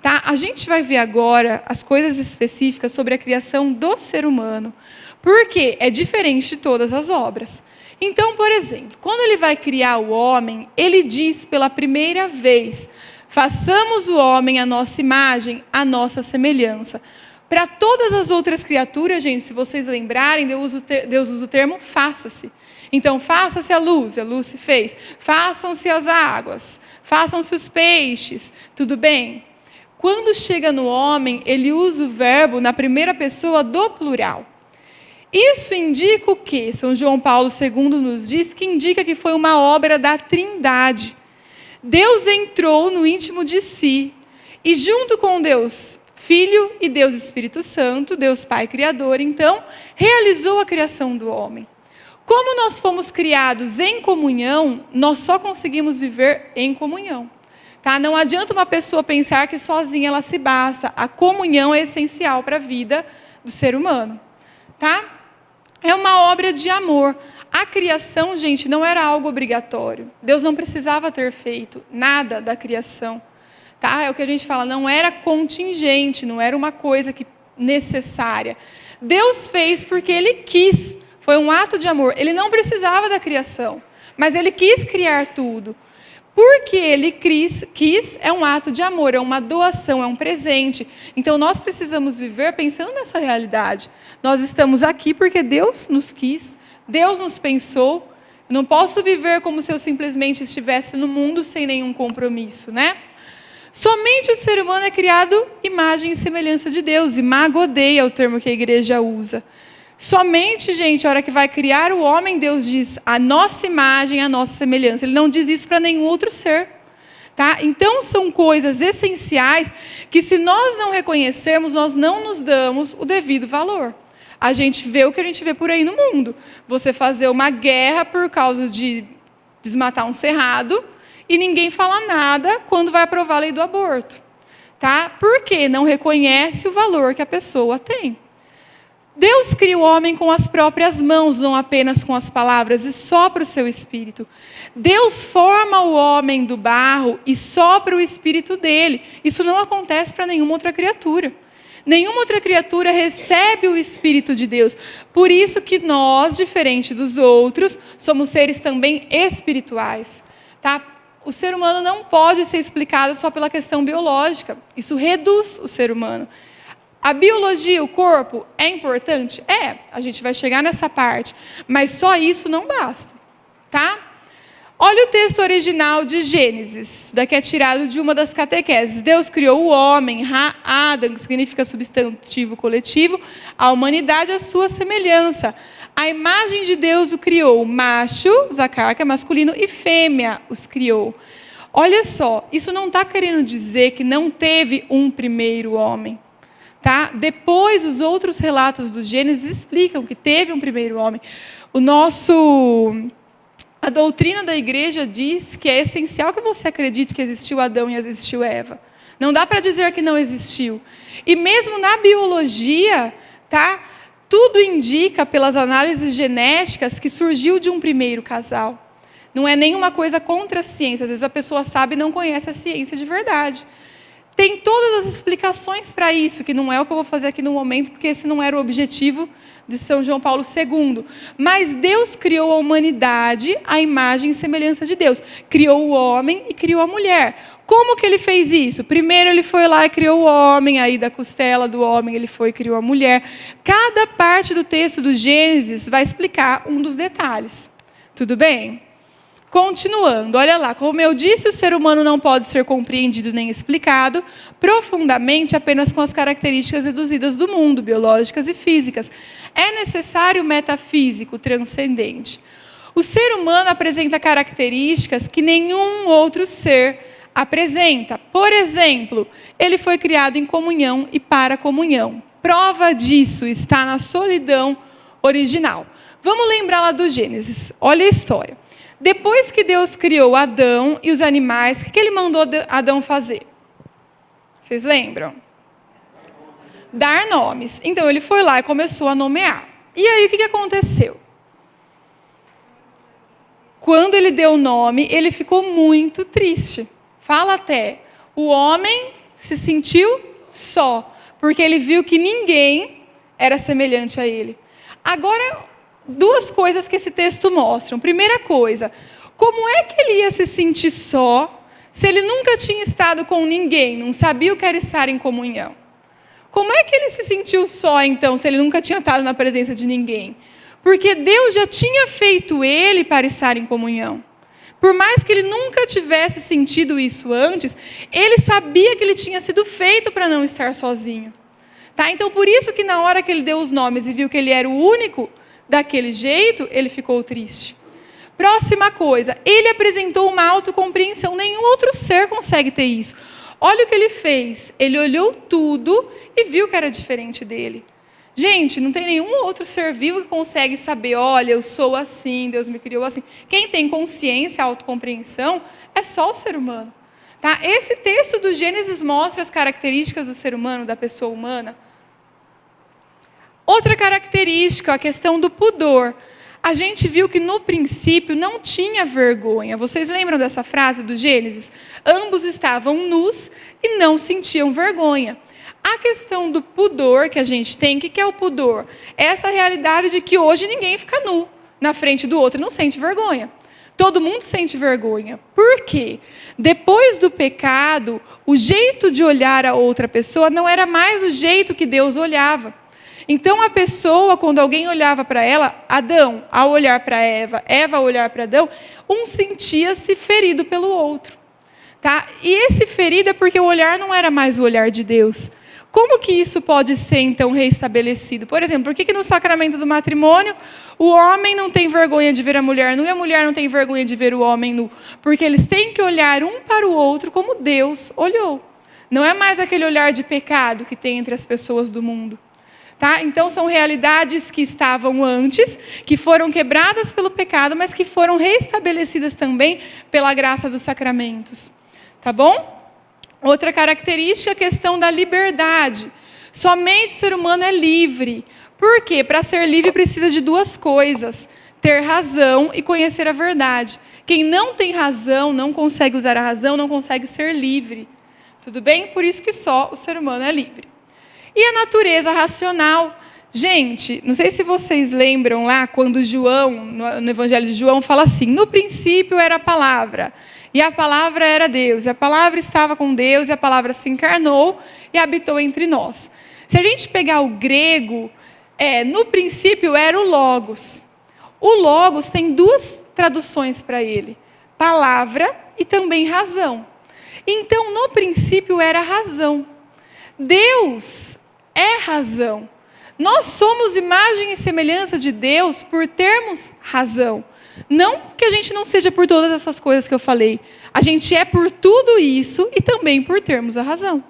Tá? A gente vai ver agora as coisas específicas sobre a criação do ser humano, porque é diferente de todas as obras. Então, por exemplo, quando ele vai criar o homem, ele diz pela primeira vez, façamos o homem à nossa imagem, à nossa semelhança. Para todas as outras criaturas, gente, se vocês lembrarem, Deus usa o termo faça-se. Então, faça-se a luz se fez. Façam-se as águas, façam-se os peixes, tudo bem? Quando chega no homem, ele usa o verbo na primeira pessoa do plural. Isso indica o quê? São João Paulo II nos diz que indica que foi uma obra da Trindade. Deus entrou no íntimo de si e junto com Deus Filho e Deus Espírito Santo, Deus Pai Criador, então, realizou a criação do homem. Como nós fomos criados em comunhão, nós só conseguimos viver em comunhão. Tá? Não adianta uma pessoa pensar que sozinha ela se basta. A comunhão é essencial para a vida do ser humano. Tá? É uma obra de amor. A criação, gente, não era algo obrigatório. Deus não precisava ter feito nada da criação. Tá? É o que a gente fala, não era contingente, não era uma coisa necessária. Deus fez porque Ele quis. Foi um ato de amor. Ele não precisava da criação, mas Ele quis criar tudo. Porque Ele quis, é um ato de amor, é uma doação, é um presente. Então, nós precisamos viver pensando nessa realidade. Nós estamos aqui porque Deus nos quis, Deus nos pensou. Eu não posso viver como se eu simplesmente estivesse no mundo sem nenhum compromisso, né? Somente o ser humano é criado imagem e semelhança de Deus. Imagodeia é o termo que a igreja usa. Somente, gente, a hora que vai criar o homem, Deus diz a nossa imagem, a nossa semelhança. Ele não diz isso para nenhum outro ser. Tá? Então, são coisas essenciais que, se nós não reconhecermos, nós não nos damos o devido valor. A gente vê o que a gente vê por aí no mundo. Você fazer uma guerra por causa de desmatar um cerrado e ninguém fala nada quando vai aprovar a lei do aborto. Tá? Porque não reconhece o valor que a pessoa tem. Deus cria o homem com as próprias mãos, não apenas com as palavras, e sopra o seu espírito. Deus forma o homem do barro e sopra o espírito dele. Isso não acontece para nenhuma outra criatura. Nenhuma outra criatura recebe o espírito de Deus. Por isso que nós, diferente dos outros, somos seres também espirituais. Tá? O ser humano não pode ser explicado só pela questão biológica. Isso reduz o ser humano. A biologia, o corpo, é importante? É, a gente vai chegar nessa parte. Mas só isso não basta. Tá? Olha o texto original de Gênesis. Isso daqui é tirado de uma das catequeses. Deus criou o homem, Adam, que significa substantivo coletivo, a humanidade à sua semelhança. A imagem de Deus o criou. Macho, Zacar, que é masculino, e fêmea os criou. Olha só, isso não está querendo dizer que não teve um primeiro homem. Tá? Depois, os outros relatos do Gênesis explicam que teve um primeiro homem. A doutrina da igreja diz que é essencial que você acredite que existiu Adão e existiu Eva. Não dá para dizer que não existiu. E mesmo na biologia, tá? Tudo indica, pelas análises genéticas, que surgiu de um primeiro casal. Não é nenhuma coisa contra a ciência. Às vezes a pessoa sabe e não conhece a ciência de verdade. Tem todas as explicações para isso, que não é o que eu vou fazer aqui no momento, porque esse não era o objetivo de São João Paulo II. Mas Deus criou a humanidade à imagem e semelhança de Deus. Criou o homem e criou a mulher. Como que ele fez isso? Primeiro ele foi lá e criou o homem, aí da costela do homem ele foi e criou a mulher. Cada parte do texto do Gênesis vai explicar um dos detalhes. Tudo bem? Continuando, olha lá, como eu disse, o ser humano não pode ser compreendido nem explicado profundamente apenas com as características reduzidas do mundo, biológicas e físicas. É necessário o metafísico transcendente. O ser humano apresenta características que nenhum outro ser apresenta. Por exemplo, ele foi criado em comunhão e para a comunhão. Prova disso está na solidão original. Vamos lembrar lá do Gênesis. Olha a história. Depois que Deus criou Adão e os animais, o que ele mandou Adão fazer? Vocês lembram? Dar nomes. Então, ele foi lá e começou a nomear. E aí, o que aconteceu? Quando ele deu o nome, ele ficou muito triste. Fala até, o homem se sentiu só, porque ele viu que ninguém era semelhante a ele. Agora, duas coisas que esse texto mostra. Primeira coisa, como é que ele ia se sentir só, se ele nunca tinha estado com ninguém, não sabia o que era estar em comunhão? Como é que ele se sentiu só, então, se ele nunca tinha estado na presença de ninguém? Porque Deus já tinha feito ele para estar em comunhão. Por mais que ele nunca tivesse sentido isso antes, ele sabia que ele tinha sido feito para não estar sozinho. Tá? Então, por isso que na hora que ele deu os nomes e viu que ele era o único daquele jeito, ele ficou triste. Próxima coisa, ele apresentou uma autocompreensão. Nenhum outro ser consegue ter isso. Olha o que ele fez. Ele olhou tudo e viu que era diferente dele. Gente, não tem nenhum outro ser vivo que consegue saber, olha, eu sou assim, Deus me criou assim. Quem tem consciência, autocompreensão, é só o ser humano. Tá? Esse texto do Gênesis mostra as características do ser humano, da pessoa humana. Outra característica, a questão do pudor. A gente viu que no princípio não tinha vergonha. Vocês lembram dessa frase do Gênesis? Ambos estavam nus e não sentiam vergonha. A questão do pudor que a gente tem, o que é o pudor? É essa realidade de que hoje ninguém fica nu na frente do outro e não sente vergonha. Todo mundo sente vergonha. Por quê? Depois do pecado, o jeito de olhar a outra pessoa não era mais o jeito que Deus olhava. Então, a pessoa, quando alguém olhava para ela, Adão, ao olhar para Eva, Eva ao olhar para Adão, um sentia-se ferido pelo outro. Tá? E esse ferido é porque o olhar não era mais o olhar de Deus. Como que isso pode ser, então, reestabelecido? Por exemplo, por que no sacramento do matrimônio o homem não tem vergonha de ver a mulher nu e a mulher não tem vergonha de ver o homem nu? Porque eles têm que olhar um para o outro como Deus olhou. Não é mais aquele olhar de pecado que tem entre as pessoas do mundo. Tá? Então, são realidades que estavam antes, que foram quebradas pelo pecado, mas que foram reestabelecidas também pela graça dos sacramentos. Tá bom? Outra característica é a questão da liberdade. Somente o ser humano é livre. Por quê? Para ser livre precisa de duas coisas: ter razão e conhecer a verdade. Quem não tem razão, não consegue usar a razão, não consegue ser livre. Tudo bem? Por isso que só o ser humano é livre. E a natureza racional. Gente, não sei se vocês lembram lá, quando João, no Evangelho de João, fala assim: no princípio era a palavra. E a palavra era Deus, e a palavra estava com Deus, e a palavra se encarnou e habitou entre nós. Se a gente pegar o grego, no princípio era o Logos. O Logos tem duas traduções para ele: palavra e também razão. Então, no princípio era razão. Deus é razão. Nós somos imagem e semelhança de Deus por termos razão. Não que a gente não seja por todas essas coisas que eu falei. A gente é por tudo isso e também por termos a razão.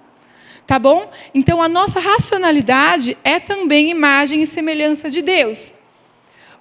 Tá bom? Então, a nossa racionalidade é também imagem e semelhança de Deus.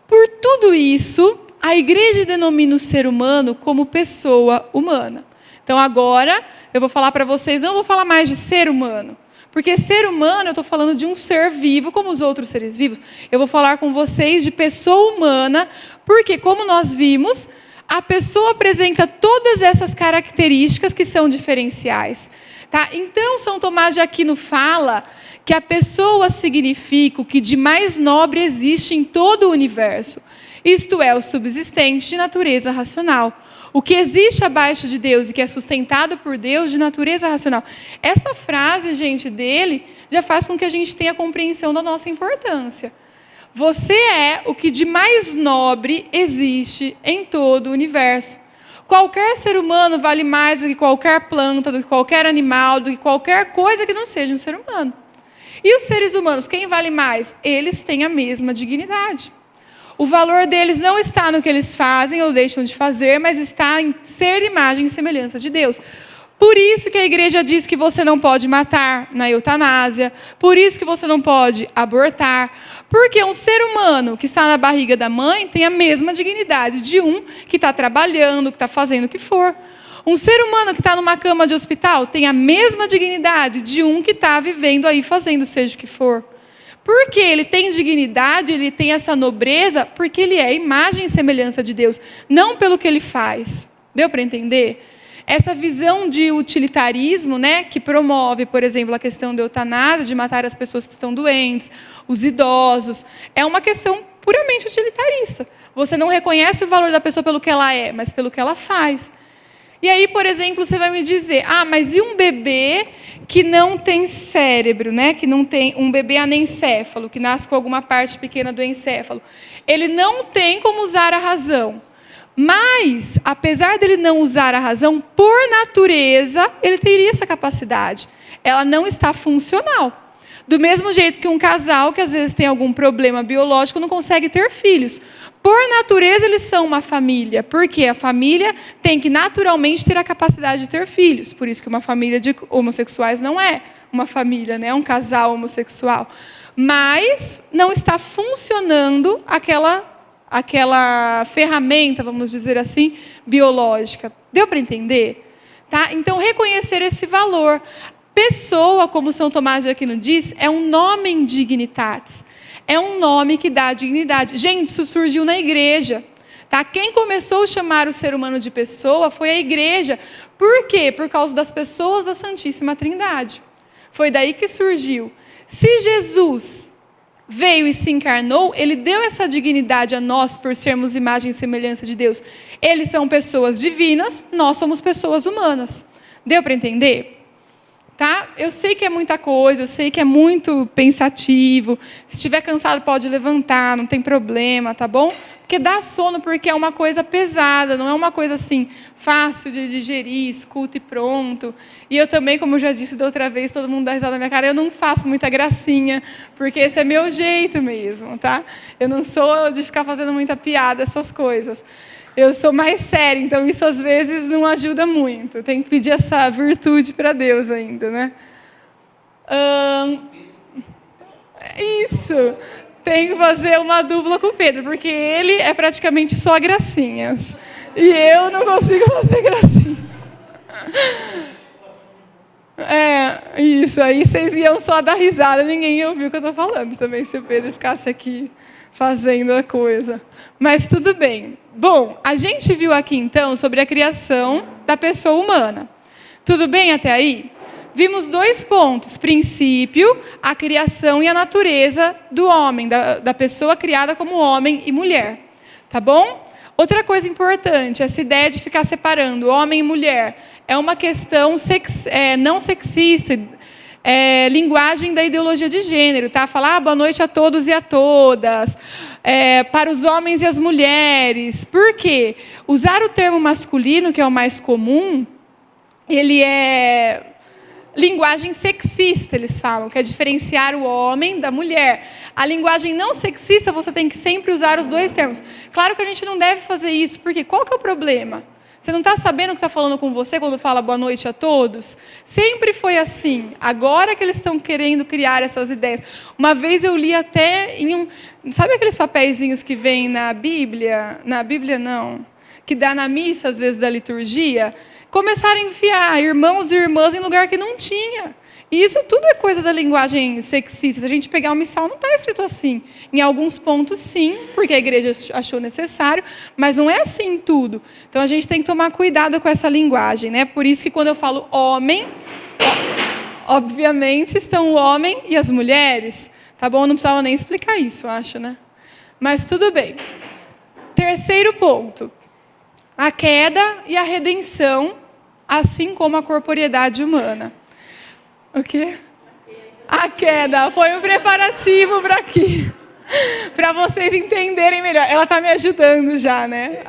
Por tudo isso, a igreja denomina o ser humano como pessoa humana. Então, agora, eu vou falar para vocês, não vou falar mais de ser humano. Porque ser humano, eu estou falando de um ser vivo, como os outros seres vivos. Eu vou falar com vocês de pessoa humana, porque, como nós vimos, a pessoa apresenta todas essas características que são diferenciais. Tá? Então, São Tomás de Aquino fala que a pessoa significa o que de mais nobre existe em todo o universo. Isto é, o subsistente de natureza racional. O que existe abaixo de Deus e que é sustentado por Deus de natureza racional. Essa frase, gente, dele, já faz com que a gente tenha compreensão da nossa importância. Você é o que de mais nobre existe em todo o universo. Qualquer ser humano vale mais do que qualquer planta, do que qualquer animal, do que qualquer coisa que não seja um ser humano. E os seres humanos, quem vale mais? Eles têm a mesma dignidade. O valor deles não está no que eles fazem ou deixam de fazer, mas está em ser imagem e semelhança de Deus. Por isso que a igreja diz que você não pode matar na eutanásia, por isso que você não pode abortar, porque um ser humano que está na barriga da mãe tem a mesma dignidade de um que está trabalhando, que está fazendo o que for. Um ser humano que está numa cama de hospital tem a mesma dignidade de um que está vivendo aí fazendo seja o que for. Porque ele tem dignidade, ele tem essa nobreza, porque ele é imagem e semelhança de Deus, não pelo que ele faz. Deu para entender? Essa visão de utilitarismo, né, que promove, por exemplo, a questão da eutanásia, de matar as pessoas que estão doentes, os idosos, é uma questão puramente utilitarista. Você não reconhece o valor da pessoa pelo que ela é, mas pelo que ela faz. E aí, por exemplo, você vai me dizer, mas e um bebê que não tem cérebro, né? Que não tem um bebê anencéfalo, que nasce com alguma parte pequena do encéfalo? Ele não tem como usar a razão. Mas, apesar dele não usar a razão, por natureza, ele teria essa capacidade. Ela não está funcional. Do mesmo jeito que um casal que às vezes tem algum problema biológico não consegue ter filhos. Por natureza, eles são uma família, porque a família tem que naturalmente ter a capacidade de ter filhos. Por isso que uma família de homossexuais não é uma família, né? É um casal homossexual. Mas não está funcionando aquela ferramenta, vamos dizer assim, biológica. Deu para entender? Tá? Então, reconhecer esse valor. Pessoa, como São Tomás de Aquino diz, é um nomen dignitatis. É um nome que dá dignidade. Gente, isso surgiu na igreja. Tá? Quem começou a chamar o ser humano de pessoa foi a igreja. Por quê? Por causa das pessoas da Santíssima Trindade. Foi daí que surgiu. Se Jesus veio e se encarnou, ele deu essa dignidade a nós por sermos imagem e semelhança de Deus. Eles são pessoas divinas, nós somos pessoas humanas. Deu para entender? Tá? Eu sei que é muita coisa, eu sei que é muito pensativo. Se estiver cansado, pode levantar, não tem problema, tá bom? Porque dá sono, porque é uma coisa pesada, não é uma coisa assim, fácil de digerir, escuta e pronto. E eu também, como eu já disse da outra vez, todo mundo dá risada na minha cara, eu não faço muita gracinha, porque esse é meu jeito mesmo, tá? Eu não sou de ficar fazendo muita piada, essas coisas. Eu sou mais séria, então isso às vezes não ajuda muito. Eu tenho que pedir essa virtude para Deus ainda, né? Isso. Tenho que fazer uma dupla com o Pedro, porque ele é praticamente só gracinhas. E eu não consigo fazer gracinhas. Isso. Aí vocês iam só dar risada, ninguém ia ouvir o que eu estou falando também, se o Pedro ficasse aqui fazendo a coisa. Mas tudo bem. Bom, a gente viu aqui, então, sobre a criação da pessoa humana. Tudo bem até aí? Vimos 2 pontos. Princípio, a criação e a natureza do homem, da pessoa criada como homem e mulher. Tá bom? Outra coisa importante, essa ideia de ficar separando homem e mulher é uma questão não sexista, linguagem da ideologia de gênero, tá? Falar boa noite a todos e a todas, para os homens e as mulheres. Por quê? Usar o termo masculino, que é o mais comum, ele é linguagem sexista, eles falam, que é diferenciar o homem da mulher. A linguagem não sexista, você tem que sempre usar os 2 termos. Claro que a gente não deve fazer isso, porque qual que é o problema? Você não está sabendo o que está falando com você quando fala boa noite a todos? Sempre foi assim. Agora que eles estão querendo criar essas ideias. Uma vez eu li até em sabe aqueles papeizinhos que vem na Bíblia? Na Bíblia não. Que dá na missa, às vezes, da liturgia. Começaram a enfiar irmãos e irmãs em lugar que não tinha. E isso tudo é coisa da linguagem sexista. Se a gente pegar o missal, não está escrito assim. Em alguns pontos, sim, porque a igreja achou necessário, mas não é assim em tudo. Então, a gente tem que tomar cuidado com essa linguagem, né? Por isso que quando eu falo homem, obviamente estão o homem e as mulheres. Tá bom? Não precisava nem explicar isso, eu acho, né? Mas tudo bem. Terceiro ponto. A queda e a redenção, assim como a corporeidade humana. O quê? A queda foi um preparativo para aqui. Para vocês entenderem melhor. Ela está me ajudando já, né?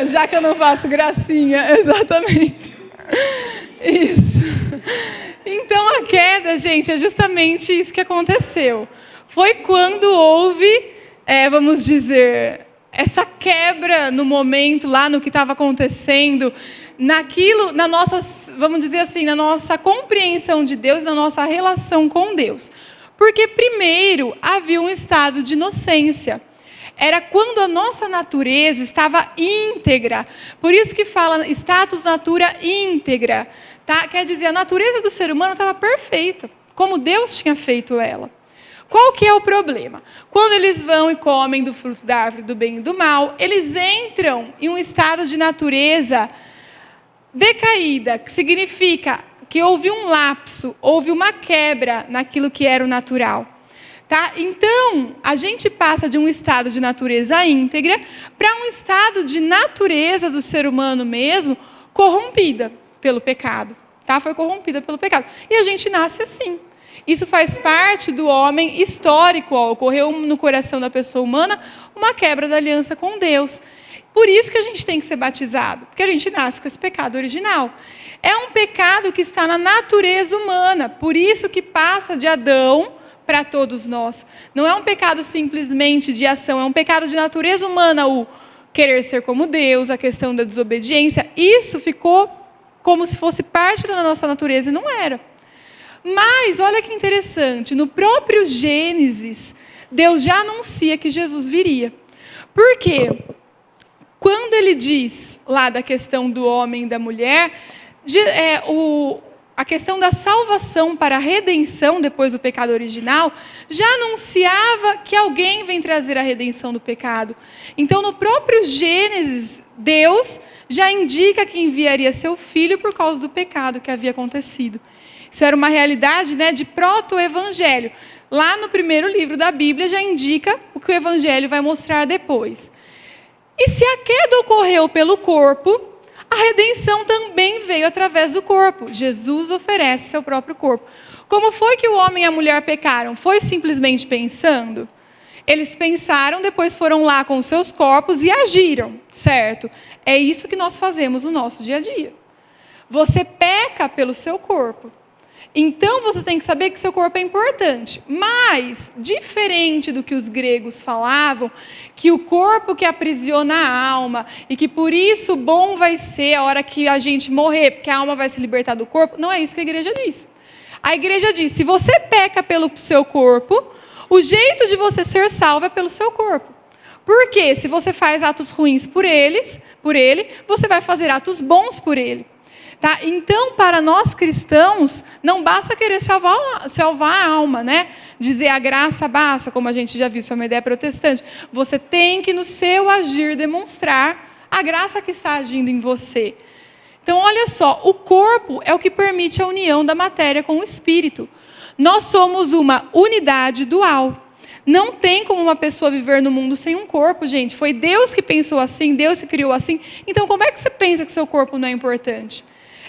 Já que eu não faço gracinha, exatamente. Isso. Então a queda, gente, é justamente isso que aconteceu. Foi quando houve, vamos dizer, essa quebra no momento, lá no que estava acontecendo, naquilo, na nossa, vamos dizer assim, na nossa compreensão de Deus, na nossa relação com Deus. Porque primeiro havia um estado de inocência. Era quando a nossa natureza estava íntegra. Por isso que fala status natura íntegra. Tá? Quer dizer, a natureza do ser humano estava perfeita, como Deus tinha feito ela. Qual que é o problema? Quando eles vão e comem do fruto da árvore do bem e do mal, eles entram em um estado de natureza decaída, que significa que houve um lapso, houve uma quebra naquilo que era o natural. Tá? Então, a gente passa de um estado de natureza íntegra para um estado de natureza do ser humano mesmo, corrompida pelo pecado. Tá? Foi corrompida pelo pecado. E a gente nasce assim. Isso faz parte do homem histórico. Ocorreu no coração da pessoa humana uma quebra da aliança com Deus. Por isso que a gente tem que ser batizado, porque a gente nasce com esse pecado original. É um pecado que está na natureza humana, por isso que passa de Adão para todos nós. Não é um pecado simplesmente de ação, é um pecado de natureza humana, o querer ser como Deus, a questão da desobediência. Isso ficou como se fosse parte da nossa natureza e não era. Mas, olha que interessante, no próprio Gênesis, Deus já anuncia que Jesus viria. Por quê? Quando ele diz lá da questão do homem e da mulher, a questão da salvação para a redenção depois do pecado original, já anunciava que alguém vem trazer a redenção do pecado. Então, no próprio Gênesis, Deus já indica que enviaria seu filho por causa do pecado que havia acontecido. Isso era uma realidade, né, de proto-evangelho. Lá no primeiro livro da Bíblia já indica o que o evangelho vai mostrar depois. E se a queda ocorreu pelo corpo, a redenção também veio através do corpo. Jesus oferece seu próprio corpo. Como foi que o homem e a mulher pecaram? Foi simplesmente pensando? Eles pensaram, depois foram lá com os seus corpos e agiram, certo? É isso que nós fazemos no nosso dia a dia. Você peca pelo seu corpo. Então, você tem que saber que seu corpo é importante. Mas, diferente do que os gregos falavam, que o corpo que aprisiona a alma, e que por isso bom vai ser a hora que a gente morrer, porque a alma vai se libertar do corpo, não é isso que a igreja diz. A igreja diz, se você peca pelo seu corpo, o jeito de você ser salvo é pelo seu corpo. Porque se você faz atos ruins por ele, você vai fazer atos bons por ele. Tá? Então, para nós cristãos, não basta querer salvar a alma, né? Dizer a graça basta, como a gente já viu, isso é uma ideia protestante. Você tem que, no seu agir, demonstrar a graça que está agindo em você. Então, olha só, o corpo é o que permite a união da matéria com o espírito. Nós somos uma unidade dual. Não tem como uma pessoa viver no mundo sem um corpo, gente. Foi Deus que pensou assim, Deus que criou assim. Então, como é que você pensa que seu corpo não é importante?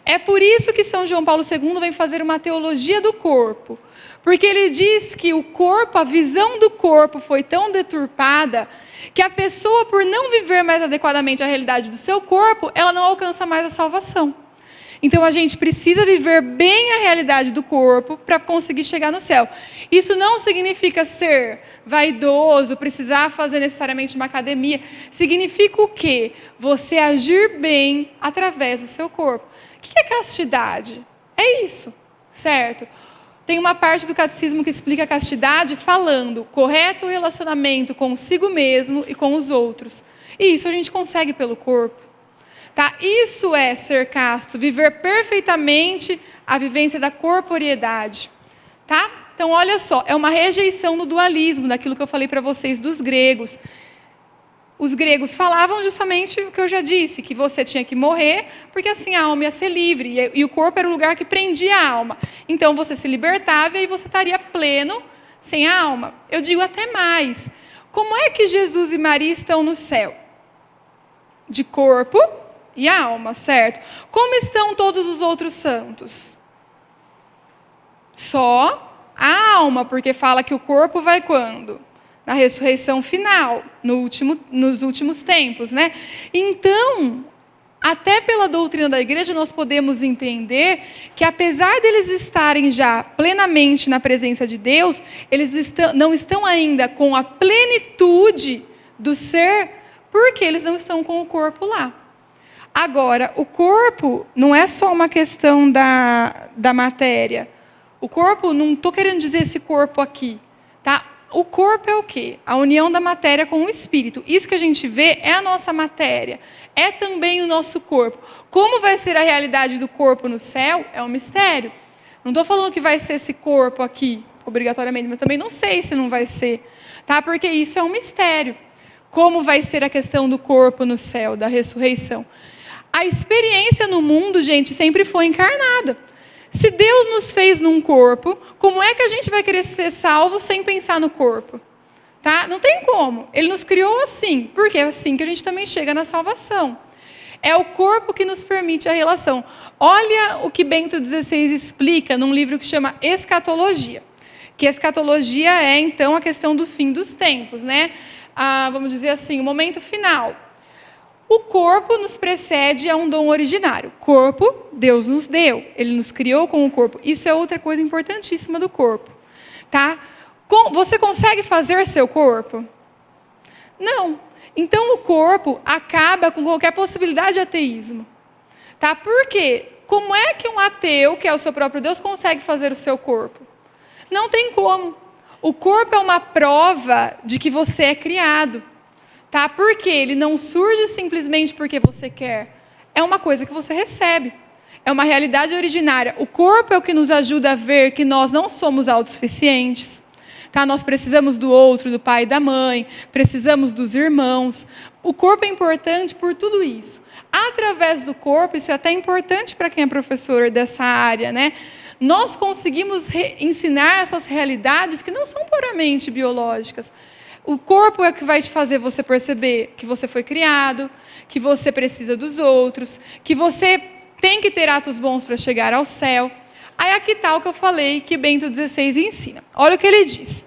É por isso que São João Paulo II vem fazer uma teologia do corpo. Porque ele diz que o corpo, a visão do corpo foi tão deturpada que a pessoa, por não viver mais adequadamente a realidade do seu corpo, ela não alcança mais a salvação. Então, a gente precisa viver bem a realidade do corpo para conseguir chegar no céu. Isso não significa ser vaidoso, precisar fazer necessariamente uma academia. Significa o quê? Você agir bem através do seu corpo. O que é castidade? É isso, certo? Tem uma parte do catecismo que explica a castidade falando correto relacionamento consigo mesmo e com os outros. E isso a gente consegue pelo corpo. Tá? Isso é ser casto, viver perfeitamente a vivência da corporeidade. Tá? Então, olha só, é uma rejeição no dualismo, daquilo que eu falei para vocês dos gregos. Os gregos falavam justamente o que eu já disse, que você tinha que morrer, porque assim a alma ia ser livre, e o corpo era o lugar que prendia a alma. Então, você se libertava e você estaria pleno sem a alma. Eu digo até mais. Como é que Jesus e Maria estão no céu? De corpo e alma, certo? Como estão todos os outros santos? Só a alma, porque fala que o corpo vai quando? na ressurreição final, nos últimos tempos, né? Então, até pela doutrina da igreja, nós podemos entender que, apesar deles estarem já plenamente na presença de Deus, eles não estão ainda com a plenitude do ser, porque eles não estão com o corpo lá. Agora, o corpo não é só uma questão da matéria. O corpo, não estou querendo dizer esse corpo aqui, tá? O corpo é o quê? A união da matéria com o espírito. Isso que a gente vê é a nossa matéria. É também o nosso corpo. Como vai ser a realidade do corpo no céu? É um mistério. Não estou falando que vai ser esse corpo aqui, obrigatoriamente, mas também não sei se não vai ser, tá? Porque isso é um mistério. Como vai ser a questão do corpo no céu, da ressurreição? A experiência no mundo, gente, sempre foi encarnada. Se Deus nos fez num corpo, como é que a gente vai querer ser salvo sem pensar no corpo? Tá? Não tem como. Ele nos criou assim, porque é assim que a gente também chega na salvação. É o corpo que nos permite a relação. Olha o que Bento XVI explica num livro que chama Escatologia. Que escatologia é, então, a questão do fim dos tempos, né? Vamos dizer assim, o momento final. O corpo nos precede a um dom originário. Corpo, Deus nos deu. Ele nos criou com o corpo. Isso é outra coisa importantíssima do corpo. Tá? Você consegue fazer seu corpo? Não. Então, o corpo acaba com qualquer possibilidade de ateísmo. Tá? Por quê? Como é que um ateu, que é o seu próprio Deus, consegue fazer o seu corpo? Não tem como. O corpo é uma prova de que você é criado. Tá? Porque ele não surge simplesmente porque você quer. É uma coisa que você recebe. É uma realidade originária. O corpo é o que nos ajuda a ver que nós não somos autossuficientes. Tá? Nós precisamos do outro, do pai e da mãe. Precisamos dos irmãos. O corpo é importante por tudo isso. Através do corpo, isso é até importante para quem é professor dessa área, né? Nós conseguimos ensinar essas realidades que não são puramente biológicas. O corpo é o que vai te fazer você perceber que você foi criado, que você precisa dos outros, que você tem que ter atos bons para chegar ao céu. Aí aqui está o que eu falei, que Bento XVI ensina. Olha o que ele diz.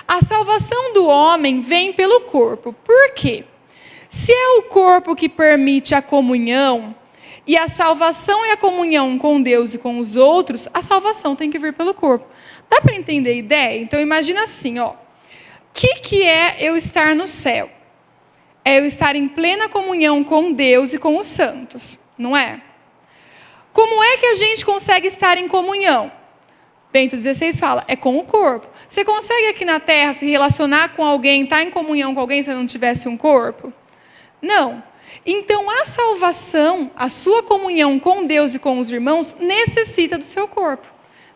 A salvação do homem vem pelo corpo. Por quê? Se é o corpo que permite a comunhão, e a salvação e a comunhão com Deus e com os outros, a salvação tem que vir pelo corpo. Dá para entender a ideia? Então imagina assim, ó. O que é eu estar no céu? É eu estar em plena comunhão com Deus e com os santos, não é? Como é que a gente consegue estar em comunhão? Bento XVI fala, é com o corpo. Você consegue aqui na Terra se relacionar com alguém, estar em comunhão com alguém se não tivesse um corpo? Não. Então a salvação, a sua comunhão com Deus e com os irmãos, necessita do seu corpo.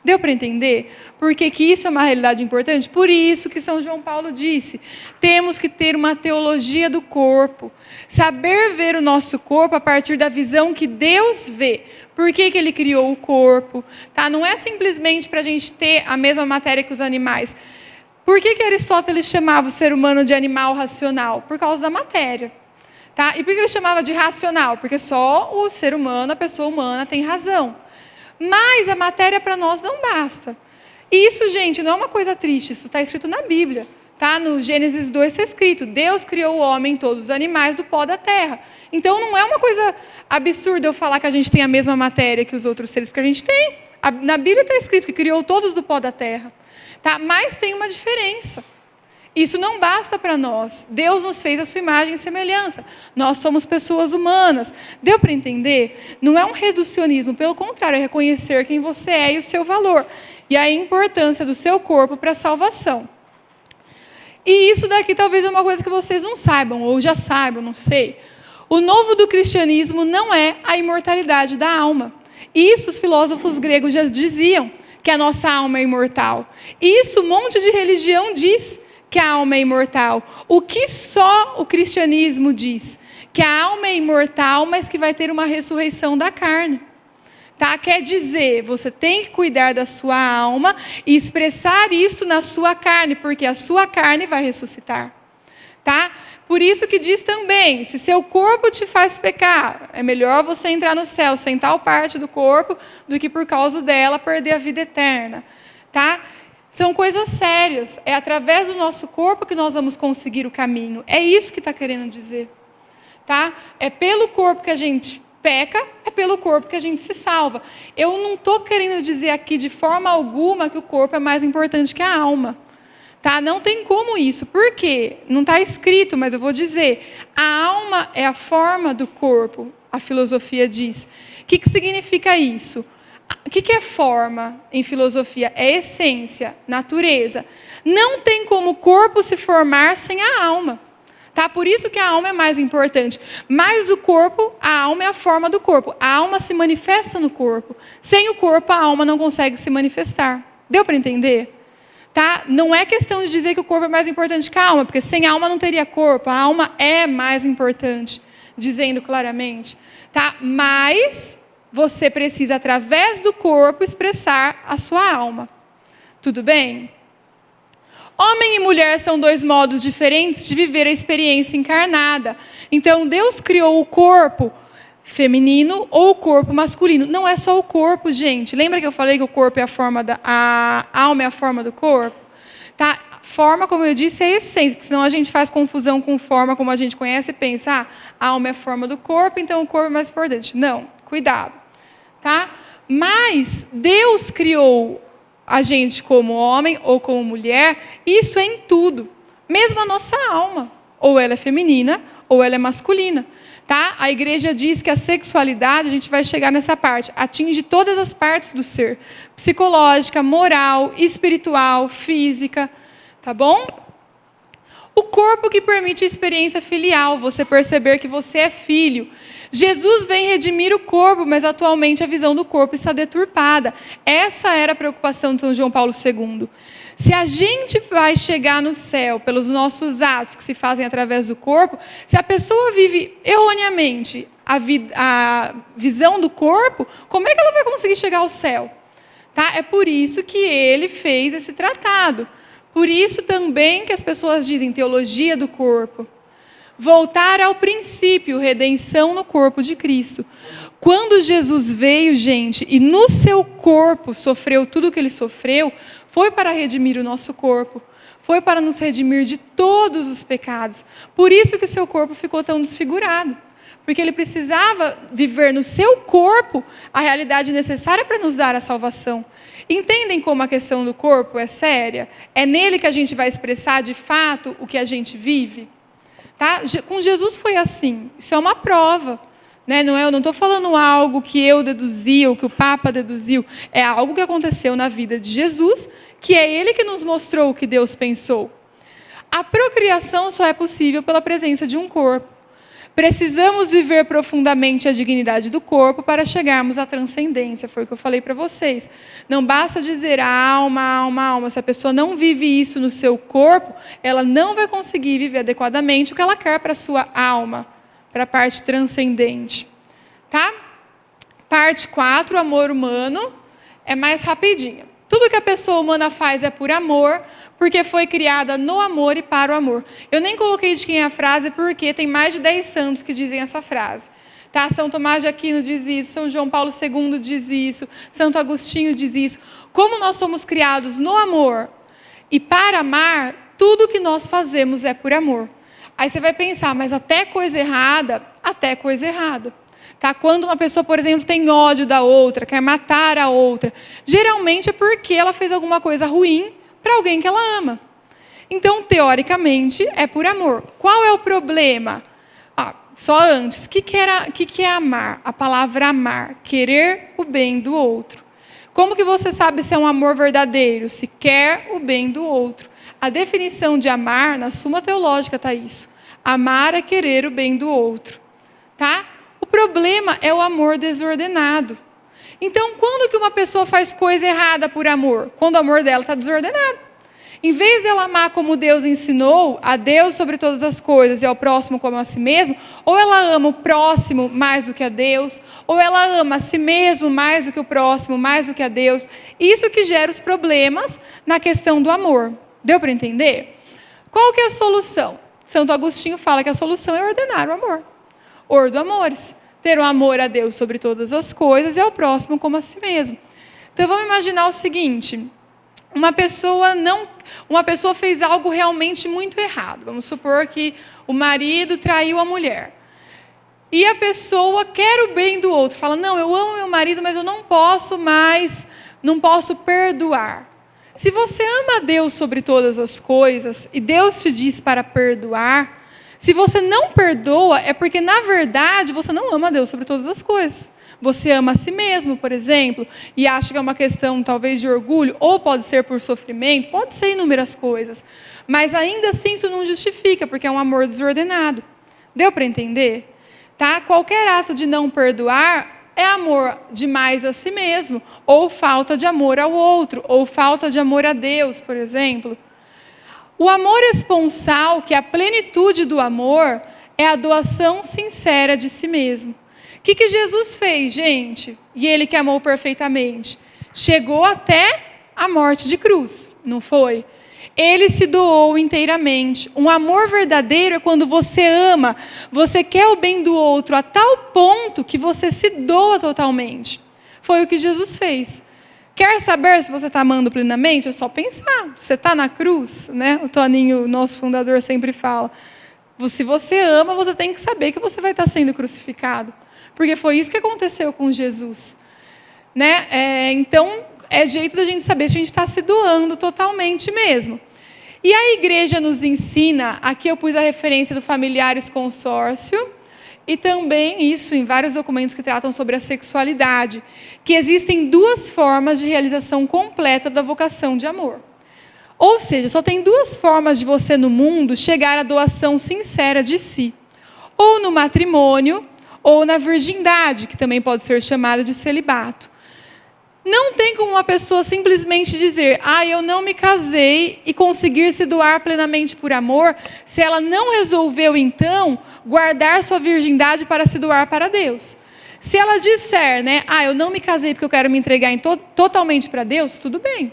Deu para entender? Porque que isso é uma realidade importante? Por isso que São João Paulo disse, temos que ter uma teologia do corpo. Saber ver o nosso corpo a partir da visão que Deus vê. Por que Ele criou o corpo? Tá? Não é simplesmente para a gente ter a mesma matéria que os animais. Por que Aristóteles chamava o ser humano de animal racional? Por causa da matéria. Tá? E por que ele chamava de racional? Porque só o ser humano, a pessoa humana, tem razão. Mas a matéria para nós não basta. E isso, gente, não é uma coisa triste, isso está escrito na Bíblia. Tá? No Gênesis 2 está escrito, Deus criou o homem e todos os animais do pó da terra. Então não é uma coisa absurda eu falar que a gente tem a mesma matéria que os outros seres, porque a gente tem. Na Bíblia está escrito que criou todos do pó da terra. Tá? Mas tem uma diferença. Isso não basta para nós. Deus nos fez a sua imagem e semelhança. Nós somos pessoas humanas. Deu para entender? Não é um reducionismo, pelo contrário, é reconhecer quem você é e o seu valor. E a importância do seu corpo para a salvação. E isso daqui talvez é uma coisa que vocês não saibam, ou já saibam, não sei. O novo do cristianismo não é a imortalidade da alma. Isso os filósofos gregos já diziam, que a nossa alma é imortal. Isso um monte de religião diz, que a alma é imortal. O que só o cristianismo diz? Que a alma é imortal, mas que vai ter uma ressurreição da carne. Tá? Quer dizer, você tem que cuidar da sua alma e expressar isso na sua carne, porque a sua carne vai ressuscitar. Tá? Por isso que diz também, se seu corpo te faz pecar, é melhor você entrar no céu sem tal parte do corpo, do que por causa dela perder a vida eterna. Tá? São coisas sérias. É através do nosso corpo que nós vamos conseguir o caminho. É isso que está querendo dizer. Tá? É pelo corpo que a gente peca, é pelo corpo que a gente se salva. Eu não estou querendo dizer aqui de forma alguma que o corpo é mais importante que a alma. Tá? Não tem como isso. Por quê? Não está escrito, mas eu vou dizer. A alma é a forma do corpo, a filosofia diz. O que significa isso? O que é forma em filosofia? É essência, natureza. Não tem como o corpo se formar sem a alma. Tá? Por isso que a alma é mais importante. Mas o corpo, a alma é a forma do corpo. A alma se manifesta no corpo. Sem o corpo, a alma não consegue se manifestar. Deu para entender? Tá? Não é questão de dizer que o corpo é mais importante que a alma, porque sem alma não teria corpo. A alma é mais importante, dizendo claramente. Tá? Mas você precisa, através do corpo, expressar a sua alma. Tudo bem? Homem e mulher são dois modos diferentes de viver a experiência encarnada. Então, Deus criou o corpo feminino ou o corpo masculino. Não é só o corpo, gente. Lembra que eu falei que o corpo é a alma é a forma do corpo? Tá? Forma, como eu disse, é a essência, porque senão a gente faz confusão com forma como a gente conhece e pensa, a alma é a forma do corpo, então o corpo é mais importante. Não, cuidado. Tá? Mas Deus criou a gente como homem ou como mulher, isso é em tudo. Mesmo a nossa alma. Ou ela é feminina, ou ela é masculina. Tá? A igreja diz que a sexualidade, a gente vai chegar nessa parte, atinge todas as partes do ser. Psicológica, moral, espiritual, física. Tá bom? O corpo que permite a experiência filial, você perceber que você é filho. Jesus vem redimir o corpo, mas atualmente a visão do corpo está deturpada. Essa era a preocupação de São João Paulo II. Se a gente vai chegar no céu pelos nossos atos que se fazem através do corpo, se a pessoa vive erroneamente a visão do corpo, como é que ela vai conseguir chegar ao céu? Tá? É por isso que ele fez esse tratado. Por isso também que as pessoas dizem teologia do corpo. Voltar ao princípio, redenção no corpo de Cristo. Quando Jesus veio, gente, e no seu corpo sofreu tudo o que ele sofreu, foi para redimir o nosso corpo. Foi para nos redimir de todos os pecados. Por isso que o seu corpo ficou tão desfigurado. Porque ele precisava viver no seu corpo a realidade necessária para nos dar a salvação. Entendem como a questão do corpo é séria? É nele que a gente vai expressar, de fato, o que a gente vive? Tá? Com Jesus foi assim. Isso é uma prova. Né? Não é, eu não estou falando algo que eu deduzi ou que o Papa deduziu. É algo que aconteceu na vida de Jesus, que é ele que nos mostrou o que Deus pensou. A procriação só é possível pela presença de um corpo. Precisamos viver profundamente a dignidade do corpo para chegarmos à transcendência. Foi o que eu falei para vocês. Não basta dizer alma, alma, alma. Se a pessoa não vive isso no seu corpo, ela não vai conseguir viver adequadamente o que ela quer para a sua alma, para a parte transcendente. Tá? Parte 4, amor humano, é mais rapidinha. Tudo que a pessoa humana faz é por amor, porque foi criada no amor e para o amor. Eu nem coloquei de quem é a frase, porque tem mais de 10 santos que dizem essa frase. Tá? São Tomás de Aquino diz isso, São João Paulo II diz isso, Santo Agostinho diz isso. Como nós somos criados no amor e para amar, tudo que nós fazemos é por amor. Aí você vai pensar, mas até coisa errada. Tá? Quando uma pessoa, por exemplo, tem ódio da outra, quer matar a outra, geralmente é porque ela fez alguma coisa ruim para alguém que ela ama. Então, teoricamente, é por amor. Qual é o problema? Só antes, o que é amar? A palavra amar, querer o bem do outro. Como que você sabe se é um amor verdadeiro? Se quer o bem do outro. A definição de amar, na Suma Teológica está isso. Amar é querer o bem do outro. Tá? O problema é o amor desordenado. Então, quando que uma pessoa faz coisa errada por amor? Quando o amor dela está desordenado. Em vez dela amar como Deus ensinou, a Deus sobre todas as coisas e ao próximo como a si mesmo, ou ela ama o próximo mais do que a Deus, ou ela ama a si mesmo mais do que o próximo, mais do que a Deus. Isso que gera os problemas na questão do amor. Deu para entender? Qual que é a solução? Santo Agostinho fala que a solução é ordenar o amor. Ordo amores. Ter o amor a Deus sobre todas as coisas e ao próximo como a si mesmo. Então vamos imaginar o seguinte. uma pessoa fez algo realmente muito errado. Vamos supor que o marido traiu a mulher. E a pessoa quer o bem do outro. Fala, não, eu amo meu marido, mas eu não posso perdoar. Se você ama a Deus sobre todas as coisas, e Deus te diz para perdoar, se você não perdoa, é porque, na verdade, você não ama a Deus sobre todas as coisas. Você ama a si mesmo, por exemplo, e acha que é uma questão, talvez, de orgulho, ou pode ser por sofrimento, pode ser inúmeras coisas. Mas, ainda assim, isso não justifica, porque é um amor desordenado. Deu para entender? Tá? Qualquer ato de não perdoar é amor demais a si mesmo, ou falta de amor ao outro, ou falta de amor a Deus, por exemplo. O amor esponsal, que é a plenitude do amor, é a doação sincera de si mesmo. O que Jesus fez, gente? E ele que amou perfeitamente. Chegou até a morte de cruz, não foi? Ele se doou inteiramente. Um amor verdadeiro é quando você ama, você quer o bem do outro a tal ponto que você se doa totalmente. Foi o que Jesus fez. Quer saber se você está amando plenamente? É só pensar. Você está na cruz, né? O Toninho, nosso fundador, sempre fala. Se você ama, você tem que saber que você vai estar sendo crucificado. Porque foi isso que aconteceu com Jesus. Né? Então, é jeito da gente saber se a gente está se doando totalmente mesmo. E a igreja nos ensina, aqui eu pus a referência do Familiares Consórcio, e também isso em vários documentos que tratam sobre a sexualidade, que existem duas formas de realização completa da vocação de amor. Ou seja, só tem duas formas de você no mundo chegar à doação sincera de si. Ou no matrimônio, ou na virgindade, que também pode ser chamada de celibato. Não tem como uma pessoa simplesmente dizer, eu não me casei, e conseguir se doar plenamente por amor, se ela não resolveu, então, guardar sua virgindade para se doar para Deus. Se ela disser, né, eu não me casei porque eu quero me entregar totalmente para Deus, tudo bem.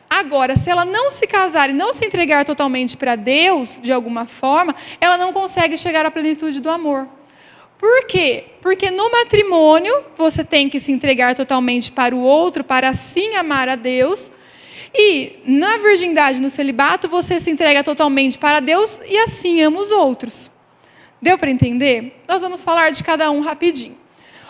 Agora, se ela não se casar e não se entregar totalmente para Deus, de alguma forma, ela não consegue chegar à plenitude do amor. Por quê? Porque no matrimônio, você tem que se entregar totalmente para o outro, para assim amar a Deus. E na virgindade, no celibato, você se entrega totalmente para Deus e assim ama os outros. Deu para entender? Nós vamos falar de cada um rapidinho.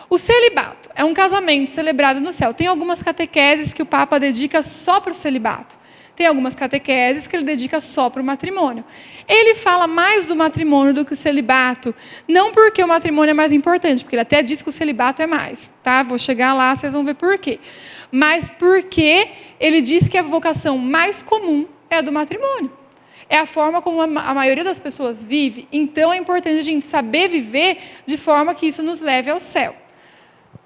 O celibato é um casamento celebrado no céu. Tem algumas catequeses que o Papa dedica só para o celibato. Tem algumas catequeses que ele dedica só para o matrimônio. Ele fala mais do matrimônio do que o celibato. Não porque o matrimônio é mais importante, porque ele até diz que o celibato é mais. Tá? Vou chegar lá, vocês vão ver por quê. Mas porque ele diz que a vocação mais comum é a do matrimônio. É a forma como a maioria das pessoas vive. Então é importante a gente saber viver de forma que isso nos leve ao céu.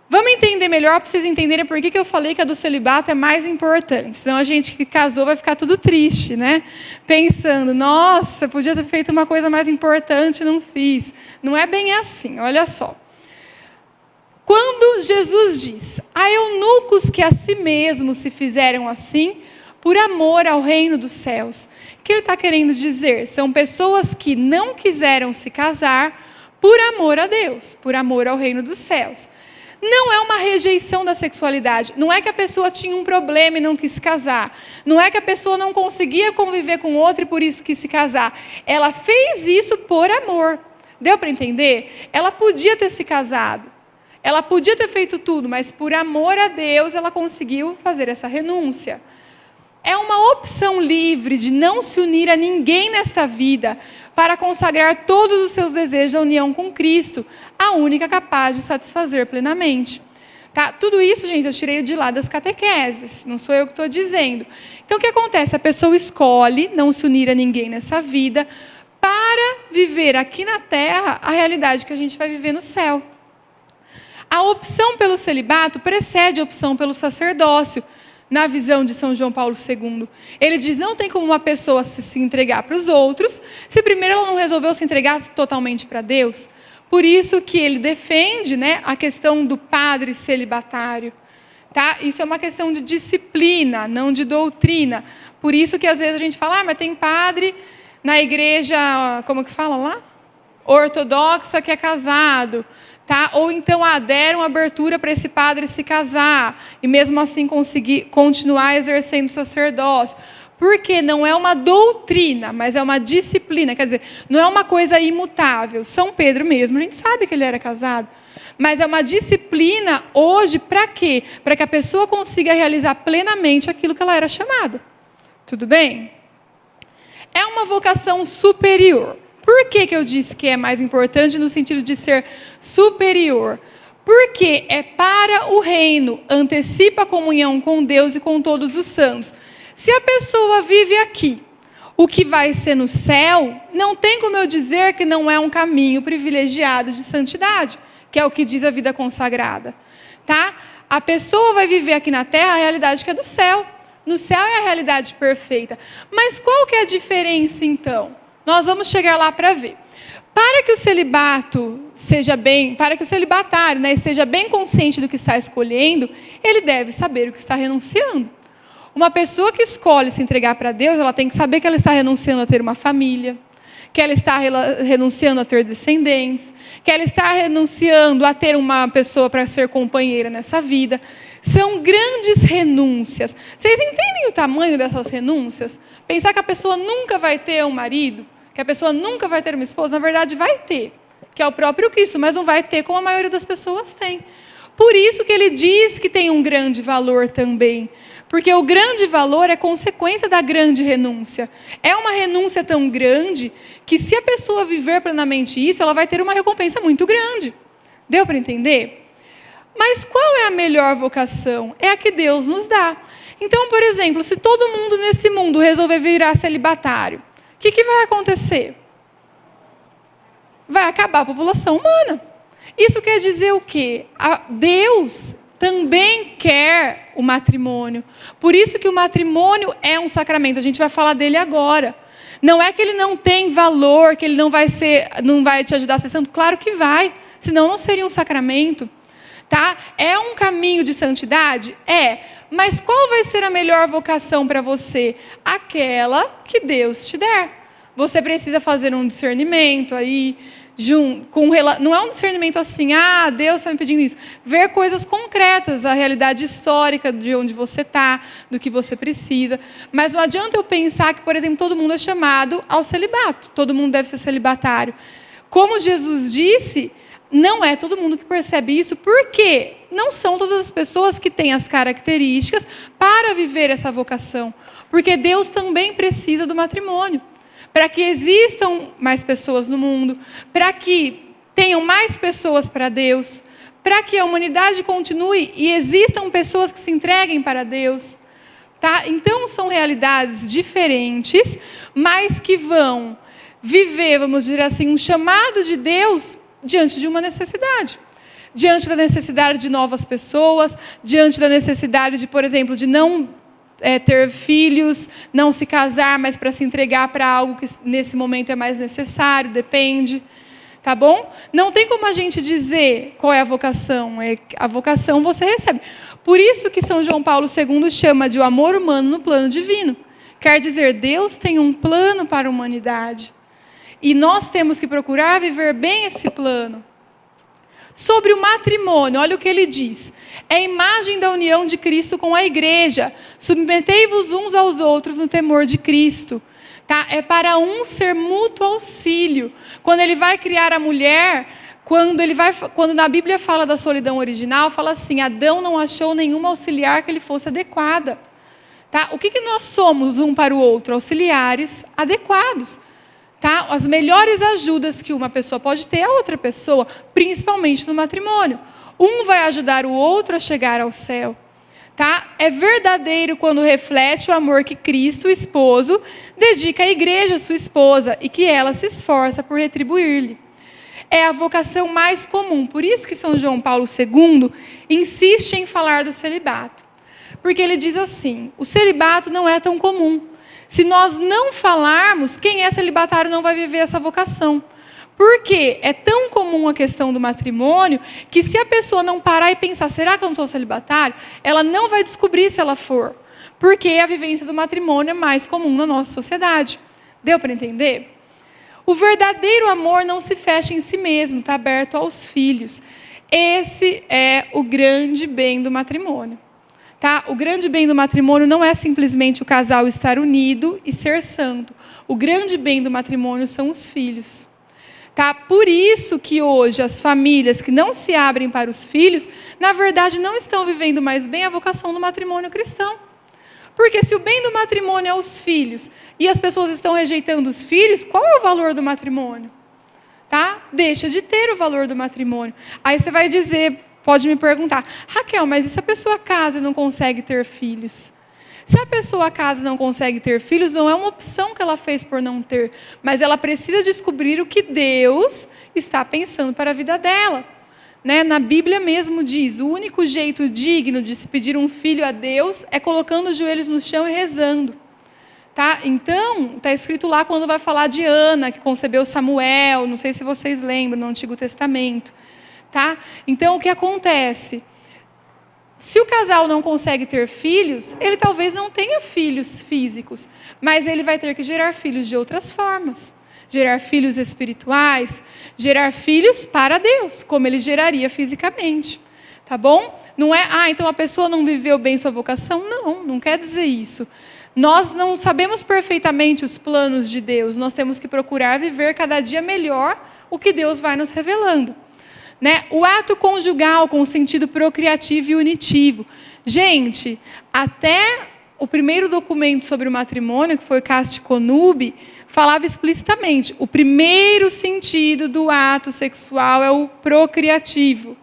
Vamos entender melhor para vocês entenderem por que eu falei que a do celibato é mais importante. Senão a gente que casou vai ficar tudo triste, né? Pensando, nossa, podia ter feito uma coisa mais importante, não fiz. Não é bem assim, olha só. Quando Jesus diz, há eunucos que a si mesmos se fizeram assim, por amor ao reino dos céus. O que ele está querendo dizer? São pessoas que não quiseram se casar por amor a Deus, por amor ao reino dos céus. Não é uma rejeição da sexualidade. Não é que a pessoa tinha um problema e não quis se casar. Não é que a pessoa não conseguia conviver com outro e por isso quis se casar. Ela fez isso por amor. Deu para entender? Ela podia ter se casado. Ela podia ter feito tudo, mas por amor a Deus ela conseguiu fazer essa renúncia. É uma opção livre de não se unir a ninguém nesta vida para consagrar todos os seus desejos à união com Cristo, a única capaz de satisfazer plenamente. Tá? Tudo isso, gente, eu tirei de lá das catequeses, não sou eu que estou dizendo. Então, o que acontece? A pessoa escolhe não se unir a ninguém nessa vida para viver aqui na terra a realidade que a gente vai viver no céu. A opção pelo celibato precede a opção pelo sacerdócio, na visão de São João Paulo II. Ele diz, não tem como uma pessoa se entregar para os outros, se primeiro ela não resolveu se entregar totalmente para Deus. Por isso que ele defende, né, a questão do padre celibatário. Tá? Isso é uma questão de disciplina, não de doutrina. Por isso que às vezes a gente fala, mas tem padre na igreja, como que fala lá? Ortodoxa que é casado. Tá? Ou então deram abertura para esse padre se casar e mesmo assim conseguir continuar exercendo o sacerdócio. Porque não é uma doutrina, mas é uma disciplina. Quer dizer, não é uma coisa imutável. São Pedro mesmo, a gente sabe que ele era casado. Mas é uma disciplina hoje para quê? Para que a pessoa consiga realizar plenamente aquilo que ela era chamada. Tudo bem? É uma vocação superior. Por que eu disse que é mais importante no sentido de ser superior? Porque é para o reino, antecipa a comunhão com Deus e com todos os santos. Se a pessoa vive aqui, o que vai ser no céu, não tem como eu dizer que não é um caminho privilegiado de santidade, que é o que diz a vida consagrada. Tá? A pessoa vai viver aqui na terra a realidade que é do céu. No céu é a realidade perfeita. Mas qual que é a diferença, então? Nós vamos chegar lá para ver. Para que o celibato para que o celibatário, né, esteja bem consciente do que está escolhendo, ele deve saber o que está renunciando. Uma pessoa que escolhe se entregar para Deus, ela tem que saber que ela está renunciando a ter uma família, que ela está renunciando a ter descendentes, que ela está renunciando a ter uma pessoa para ser companheira nessa vida. São grandes renúncias. Vocês entendem o tamanho dessas renúncias? Pensar que a pessoa nunca vai ter um marido, que a pessoa nunca vai ter uma esposa, na verdade vai ter, que é o próprio Cristo, mas não vai ter como a maioria das pessoas tem. Por isso que ele diz que tem um grande valor também, porque o grande valor é consequência da grande renúncia. É uma renúncia tão grande que se a pessoa viver plenamente isso, ela vai ter uma recompensa muito grande. Deu para entender? Mas qual é a melhor vocação? É a que Deus nos dá. Então, por exemplo, se todo mundo nesse mundo resolver virar celibatário, o que vai acontecer? Vai acabar a população humana. Isso quer dizer o quê? Deus também quer o matrimônio. Por isso que o matrimônio é um sacramento. A gente vai falar dele agora. Não é que ele não tem valor, que ele não vai te ajudar a ser santo. Claro que vai. Senão não seria um sacramento. Tá? É um caminho de santidade? É. Mas qual vai ser a melhor vocação para você? Aquela que Deus te der. Você precisa fazer um discernimento aí, não é um discernimento assim, Deus está me pedindo isso. Ver coisas concretas, a realidade histórica de onde você está, do que você precisa. Mas não adianta eu pensar que, por exemplo, todo mundo é chamado ao celibato. Todo mundo deve ser celibatário. Como Jesus disse, não é todo mundo que percebe isso. Por quê? Não são todas as pessoas que têm as características para viver essa vocação. Porque Deus também precisa do matrimônio. Para que existam mais pessoas no mundo, para que tenham mais pessoas para Deus, para que a humanidade continue e existam pessoas que se entreguem para Deus. Tá? Então, são realidades diferentes, mas que vão viver, vamos dizer assim, um chamado de Deus diante de uma necessidade. Diante da necessidade de novas pessoas, diante da necessidade de, por exemplo, de não ter filhos, não se casar, mas para se entregar para algo que nesse momento é mais necessário, depende. Tá bom? Não tem como a gente dizer qual é a vocação. A vocação você recebe. Por isso que São João Paulo II chama de o amor humano no plano divino. Quer dizer, Deus tem um plano para a humanidade. E nós temos que procurar viver bem esse plano. Sobre o matrimônio, olha o que ele diz. É a imagem da união de Cristo com a igreja. Submetei-vos uns aos outros no temor de Cristo. Tá? É para um ser mútuo auxílio. Quando ele vai criar a mulher, quando na Bíblia fala da solidão original, fala assim, Adão não achou nenhuma auxiliar que lhe fosse adequada. Tá? O que nós somos um para o outro? Auxiliares adequados. Tá? As melhores ajudas que uma pessoa pode ter é a outra pessoa, principalmente no matrimônio. Um vai ajudar o outro a chegar ao céu. Tá? É verdadeiro quando reflete o amor que Cristo, o esposo, dedica à igreja, sua esposa, e que ela se esforça por retribuir-lhe. É a vocação mais comum. Por isso que São João Paulo II insiste em falar do celibato. Porque ele diz assim, o celibato não é tão comum. Se nós não falarmos, quem é celibatário não vai viver essa vocação. Por quê? É tão comum a questão do matrimônio, que se a pessoa não parar e pensar, será que eu não sou celibatário? Ela não vai descobrir se ela for. Porque a vivência do matrimônio é mais comum na nossa sociedade. Deu para entender? O verdadeiro amor não se fecha em si mesmo, está aberto aos filhos. Esse é o grande bem do matrimônio. Tá? O grande bem do matrimônio não é simplesmente o casal estar unido e ser santo. O grande bem do matrimônio são os filhos. Tá? Por isso que hoje as famílias que não se abrem para os filhos, na verdade não estão vivendo mais bem a vocação do matrimônio cristão. Porque se o bem do matrimônio é os filhos e as pessoas estão rejeitando os filhos, qual é o valor do matrimônio? Tá? Deixa de ter o valor do matrimônio. Aí você vai dizer, pode me perguntar, Raquel, mas e se a pessoa casa e não consegue ter filhos? Se a pessoa casa e não consegue ter filhos, não é uma opção que ela fez por não ter, mas ela precisa descobrir o que Deus está pensando para a vida dela. Né? Na Bíblia mesmo diz, o único jeito digno de se pedir um filho a Deus é colocando os joelhos no chão e rezando. Tá? Então, está escrito lá quando vai falar de Ana, que concebeu Samuel, não sei se vocês lembram, no Antigo Testamento. Tá? Então, o que acontece? Se o casal não consegue ter filhos, ele talvez não tenha filhos físicos, mas ele vai ter que gerar filhos de outras formas. Gerar filhos espirituais, gerar filhos para Deus, como ele geraria fisicamente. Tá bom? Não é, então a pessoa não viveu bem sua vocação? Não, não quer dizer isso. Nós não sabemos perfeitamente os planos de Deus, nós temos que procurar viver cada dia melhor o que Deus vai nos revelando. Né? O ato conjugal com o sentido procriativo e unitivo. Gente, até o primeiro documento sobre o matrimônio, que foi o Casti Connubii, falava explicitamente, o primeiro sentido do ato sexual é o procriativo.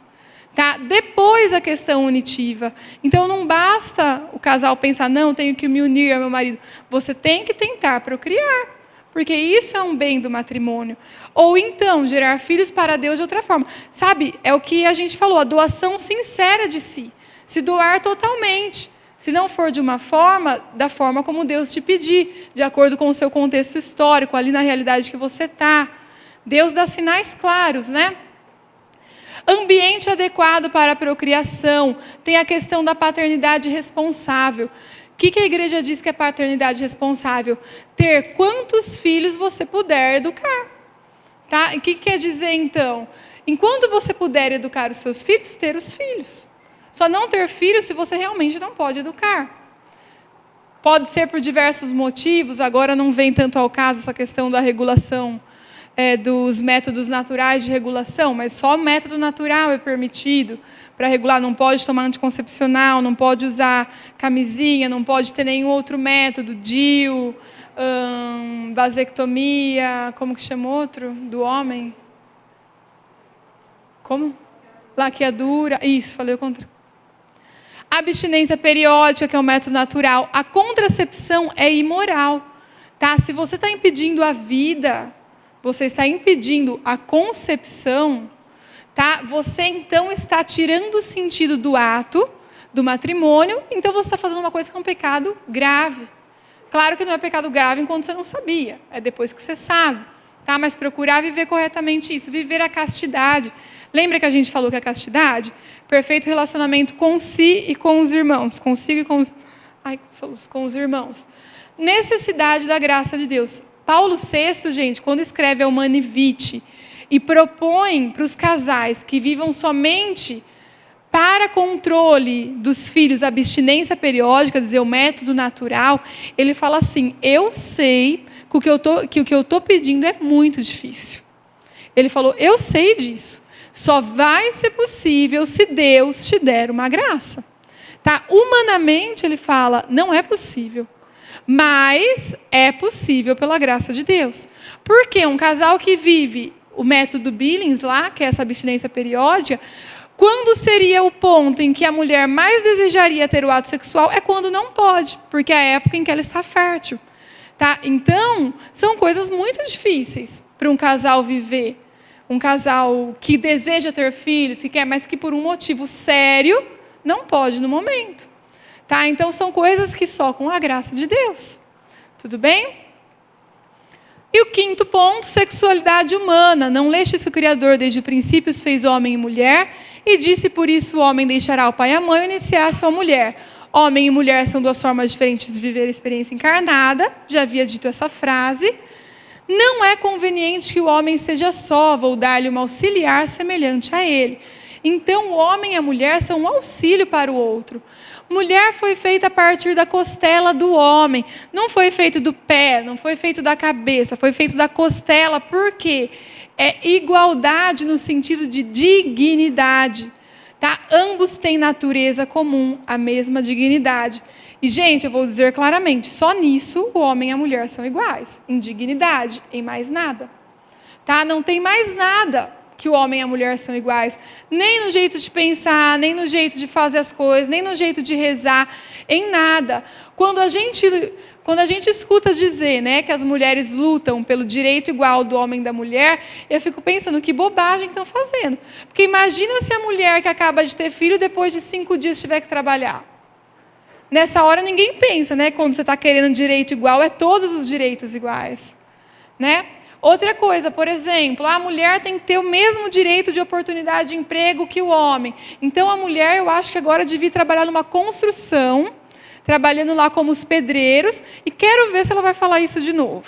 Tá? Depois a questão unitiva. Então não basta o casal pensar, não, tenho que me unir ao meu marido. Você tem que tentar procriar. Porque isso é um bem do matrimônio. Ou então, gerar filhos para Deus de outra forma. Sabe, é o que a gente falou, a doação sincera de si. Se doar totalmente. Se não for de uma forma, da forma como Deus te pedir, de acordo com o seu contexto histórico, ali na realidade que você está. Deus dá sinais claros, né? Ambiente adequado para a procriação. Tem a questão da paternidade responsável. O que a igreja diz que é paternidade responsável? Ter quantos filhos você puder educar. Tá? O que quer dizer, então? Enquanto você puder educar os seus filhos, ter os filhos. Só não ter filhos se você realmente não pode educar. Pode ser por diversos motivos, agora não vem tanto ao caso essa questão da regulação, dos métodos naturais de regulação, mas só o método natural é permitido para regular. Não pode tomar anticoncepcional, não pode usar camisinha, não pode ter nenhum outro método, DIU, vasectomia, como que chama outro? Do homem? Como? Laqueadura, isso, falei o contrário. Abstinência periódica, que é um método natural. A contracepção é imoral. Tá? Se você está impedindo a vida, você está impedindo a concepção, tá? Você então está tirando o sentido do ato, do matrimônio, então você está fazendo uma coisa que é um pecado grave. Claro que não é pecado grave enquanto você não sabia, é depois que você sabe. Tá? Mas procurar viver corretamente isso, viver a castidade. Lembra que a gente falou que a castidade? Perfeito relacionamento com si e com os irmãos. Consigo e com os irmãos. Necessidade da graça de Deus. Paulo VI, gente, quando escreve a Humanae Vitae e propõe para os casais que vivam somente para controle dos filhos, abstinência periódica, dizer, o método natural, ele fala assim, eu sei que o que eu estou pedindo é muito difícil. Ele falou, eu sei disso. Só vai ser possível se Deus te der uma graça. Tá? Humanamente, ele fala, não é possível. Mas é possível pela graça de Deus. Porque um casal que vive o método Billings lá, que é essa abstinência periódica, quando seria o ponto em que a mulher mais desejaria ter o ato sexual é quando não pode, porque é a época em que ela está fértil. Tá? Então, são coisas muito difíceis para um casal viver. Um casal que deseja ter filhos, que quer, mas que por um motivo sério não pode no momento. Tá? Então, são coisas que só com a graça de Deus. Tudo bem? E o quinto ponto, sexualidade humana. Não lestes que o Criador desde o princípio os fez homem e mulher, e disse por isso o homem deixará o pai e a mãe e unir-se-á à sua mulher. Homem e mulher são duas formas diferentes de viver a experiência encarnada. Já havia dito essa frase. Não é conveniente que o homem seja só, vou dar-lhe uma auxiliar semelhante a ele. Então, o homem e a mulher são um auxílio para o outro. Mulher foi feita a partir da costela do homem. Não foi feito do pé, não foi feito da cabeça, foi feito da costela. Por quê? É igualdade no sentido de dignidade. Tá? Ambos têm natureza comum, a mesma dignidade. E, gente, eu vou dizer claramente, só nisso o homem e a mulher são iguais. Em dignidade, em mais nada. Tá? Não tem mais nada que o homem e a mulher são iguais. Nem no jeito de pensar, nem no jeito de fazer as coisas, nem no jeito de rezar, em nada. Quando a gente escuta dizer, né, que as mulheres lutam pelo direito igual do homem e da mulher, eu fico pensando que bobagem que estão fazendo. Porque imagina se a mulher que acaba de ter filho, depois de 5 dias tiver que trabalhar. Nessa hora ninguém pensa, né, quando você está querendo direito igual, é todos os direitos iguais. Né? Outra coisa, por exemplo, a mulher tem que ter o mesmo direito de oportunidade de emprego que o homem. Então, a mulher, eu acho que agora devia trabalhar numa construção, trabalhando lá como os pedreiros, e quero ver se ela vai falar isso de novo.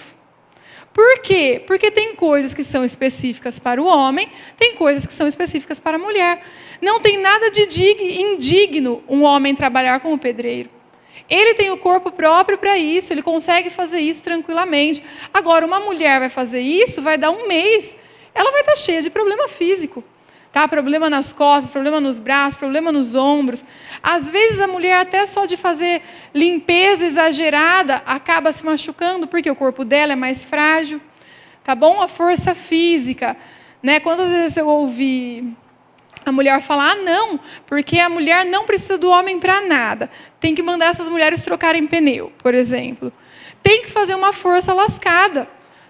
Por quê? Porque tem coisas que são específicas para o homem, tem coisas que são específicas para a mulher. Não tem nada de indigno um homem trabalhar como pedreiro. Ele tem o corpo próprio para isso, ele consegue fazer isso tranquilamente. Agora, uma mulher vai fazer isso, vai dar um mês, ela vai estar cheia de problema físico. Tá? Problema nas costas, problema nos braços, problema nos ombros. Às vezes, a mulher, até só de fazer limpeza exagerada, acaba se machucando, porque o corpo dela é mais frágil. Tá bom? A força física. Né? Quantas vezes eu ouvi a mulher falar, não, porque a mulher não precisa do homem para nada. Tem que mandar essas mulheres trocarem pneu, por exemplo. Tem que fazer uma força lascada.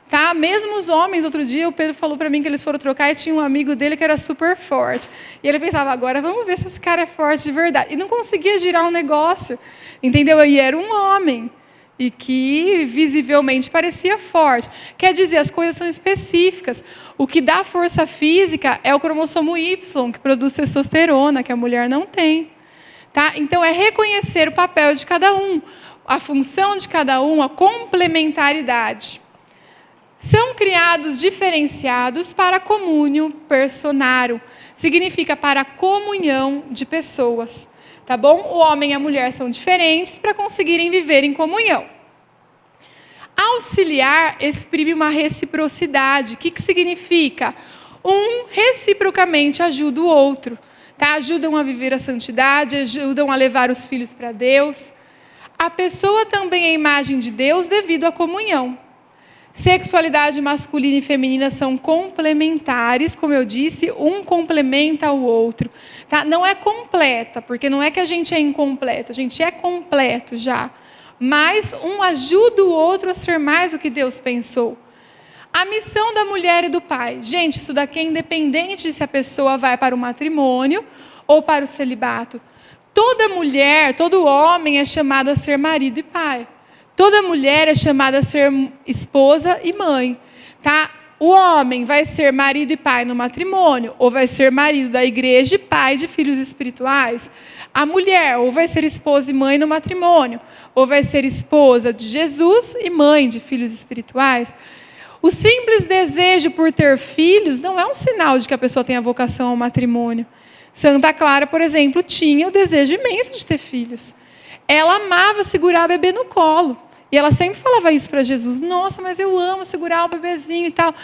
Tá? Mesmo os homens, outro dia, o Pedro falou para mim que eles foram trocar e tinha um amigo dele que era super forte. E ele pensava, agora vamos ver se esse cara é forte de verdade. E não conseguia girar um negócio, entendeu? E era um homem. E que visivelmente parecia forte. Quer dizer, as coisas são específicas. O que dá força física é o cromossomo Y, que produz testosterona, que a mulher não tem. Tá? Então, é reconhecer o papel de cada um, a função de cada um, a complementaridade. São criados diferenciados para communio personarum. Significa para a comunhão de pessoas. Tá bom? O homem e a mulher são diferentes para conseguirem viver em comunhão. Auxiliar exprime uma reciprocidade. O que significa? Um reciprocamente ajuda o outro. Tá? Ajudam a viver a santidade, ajudam a levar os filhos para Deus. A pessoa também é imagem de Deus devido à comunhão. Sexualidade masculina e feminina são complementares, como eu disse, um complementa o outro. Tá? Não é completa, porque não é que a gente é incompleto, a gente é completo já. Mas um ajuda o outro a ser mais o que Deus pensou. A missão da mulher e do pai. Gente, isso daqui é independente de se a pessoa vai para o matrimônio ou para o celibato. Toda mulher, todo homem é chamado a ser marido e pai. Toda mulher é chamada a ser esposa e mãe. Tá? O homem vai ser marido e pai no matrimônio, ou vai ser marido da igreja e pai de filhos espirituais. A mulher, ou vai ser esposa e mãe no matrimônio, ou vai ser esposa de Jesus e mãe de filhos espirituais. O simples desejo por ter filhos não é um sinal de que a pessoa tenha vocação ao matrimônio. Santa Clara, por exemplo, tinha o desejo imenso de ter filhos. Ela amava segurar o bebê no colo. E ela sempre falava isso para Jesus. Nossa, mas eu amo segurar o bebezinho e tal.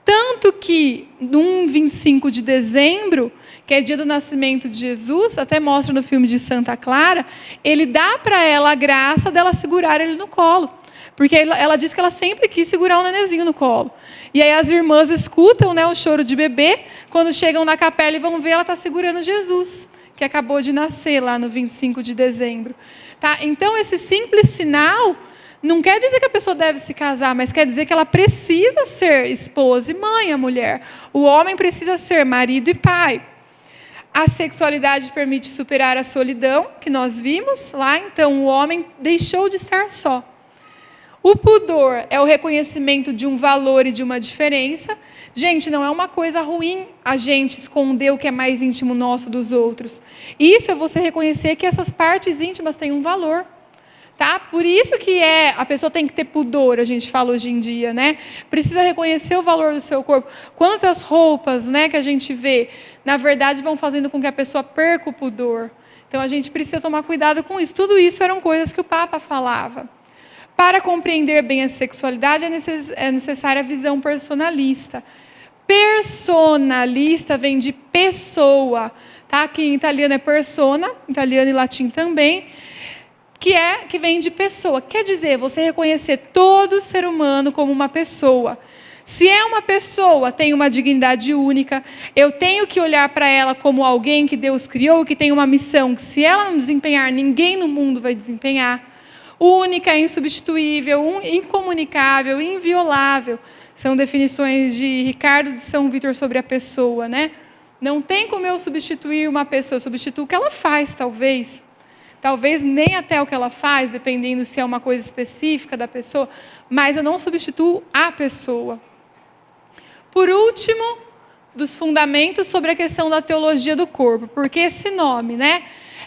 Tanto que, num 25 de dezembro, que é dia do nascimento de Jesus, até mostra no filme de Santa Clara, ele dá para ela a graça dela segurar ele no colo. Porque ela diz que ela sempre quis segurar um nenenzinho no colo. E aí as irmãs escutam, né, o choro de bebê, quando chegam na capela e vão ver, ela está segurando Jesus, que acabou de nascer lá no 25 de dezembro. Tá? Então, esse simples sinal não quer dizer que a pessoa deve se casar, mas quer dizer que ela precisa ser esposa e mãe, a mulher. O homem precisa ser marido e pai. A sexualidade permite superar a solidão, que nós vimos lá, então o homem deixou de estar só. O pudor é o reconhecimento de um valor e de uma diferença. Gente, não é uma coisa ruim a gente esconder o que é mais íntimo nosso dos outros. Isso é você reconhecer que essas partes íntimas têm um valor. Tá? Por isso que a pessoa tem que ter pudor, a gente fala hoje em dia, né? Precisa reconhecer o valor do seu corpo. Quantas roupas, né, que a gente vê, na verdade, vão fazendo com que a pessoa perca o pudor. Então, a gente precisa tomar cuidado com isso. Tudo isso eram coisas que o Papa falava. Para compreender bem a sexualidade, é necessária a visão personalista. Personalista vem de pessoa, tá? Que em italiano é persona, italiano e latim também, que vem de pessoa. Quer dizer, você reconhecer todo ser humano como uma pessoa. Se é uma pessoa, tem uma dignidade única, eu tenho que olhar para ela como alguém que Deus criou, que tem uma missão, que se ela não desempenhar, ninguém no mundo vai desempenhar. Única, insubstituível, incomunicável, inviolável. São definições de Ricardo de São Vítor sobre a pessoa, né? Não tem como eu substituir uma pessoa, eu substituo o que ela faz, talvez. Talvez nem até o que ela faz, dependendo se é uma coisa específica da pessoa, mas eu não substituo a pessoa. Por último, dos fundamentos sobre a questão da teologia do corpo, porque esse nome, né?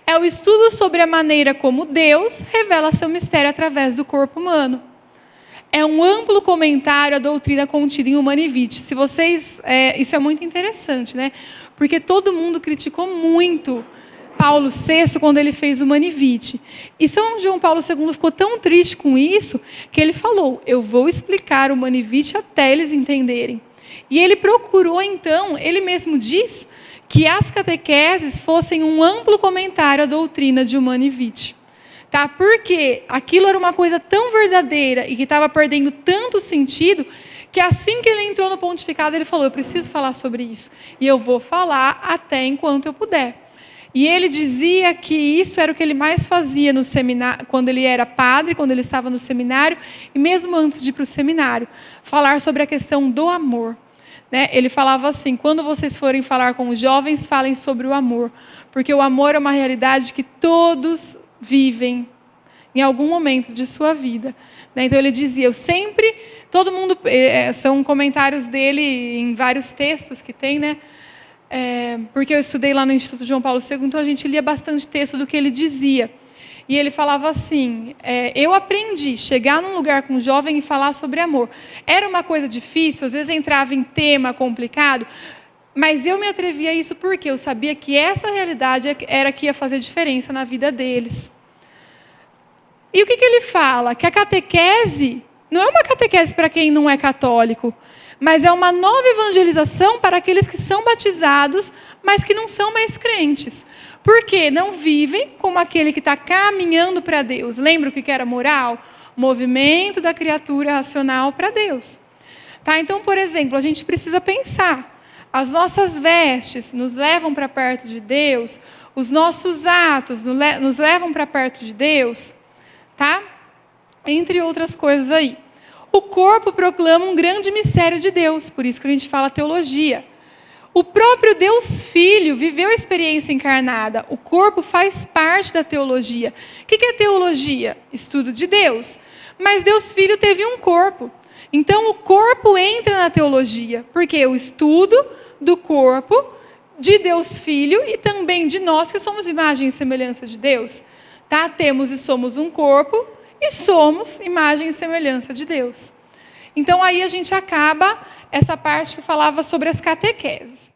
É o estudo sobre a maneira como Deus revela seu mistério através do corpo humano. É um amplo comentário à doutrina contida em Humanae Vitae. Se vocês, isso é muito interessante, né? Porque todo mundo criticou muito Paulo VI quando ele fez o Humanae Vitae. E São João Paulo II ficou tão triste com isso que ele falou: eu vou explicar o Humanae Vitae até eles entenderem. E ele procurou, então, ele mesmo diz que as catequeses fossem um amplo comentário à doutrina de Humanae Vitae. Tá? Porque aquilo era uma coisa tão verdadeira e que estava perdendo tanto sentido, que assim que ele entrou no pontificado, ele falou: eu preciso falar sobre isso. E eu vou falar até enquanto eu puder. E ele dizia que isso era o que ele mais fazia no seminário, quando ele era padre, quando ele estava no seminário, e mesmo antes de ir para o seminário, falar sobre a questão do amor. Né? Ele falava assim: quando vocês forem falar com os jovens, falem sobre o amor, porque o amor é uma realidade que todos vivem em algum momento de sua vida. Né? Então ele dizia, eu sempre, todo mundo, são comentários dele em vários textos que tem, né? Porque eu estudei lá no Instituto João Paulo II, então a gente lia bastante texto do que ele dizia. E ele falava assim, eu aprendi a chegar num lugar com um jovem e falar sobre amor. Era uma coisa difícil, às vezes entrava em tema complicado, mas eu me atrevia a isso porque eu sabia que essa realidade era que ia fazer diferença na vida deles. E o que ele fala? Que a catequese não é uma catequese para quem não é católico, mas é uma nova evangelização para aqueles que são batizados, mas que não são mais crentes. Porque não vivem como aquele que está caminhando para Deus. Lembra o que era moral? Movimento da criatura racional para Deus. Tá? Então, por exemplo, a gente precisa pensar. As nossas vestes nos levam para perto de Deus, os nossos atos nos levam para perto de Deus, tá? Entre outras coisas aí. O corpo proclama um grande mistério de Deus, por isso que a gente fala teologia. O próprio Deus Filho viveu a experiência encarnada, o corpo faz parte da teologia. O que é teologia? Estudo de Deus. Mas Deus Filho teve um corpo. Então, o corpo entra na teologia, porque o estudo do corpo de Deus Filho e também de nós, que somos imagem e semelhança de Deus. Tá? Temos e somos um corpo e somos imagem e semelhança de Deus. Então, aí a gente acaba essa parte que falava sobre as catequeses.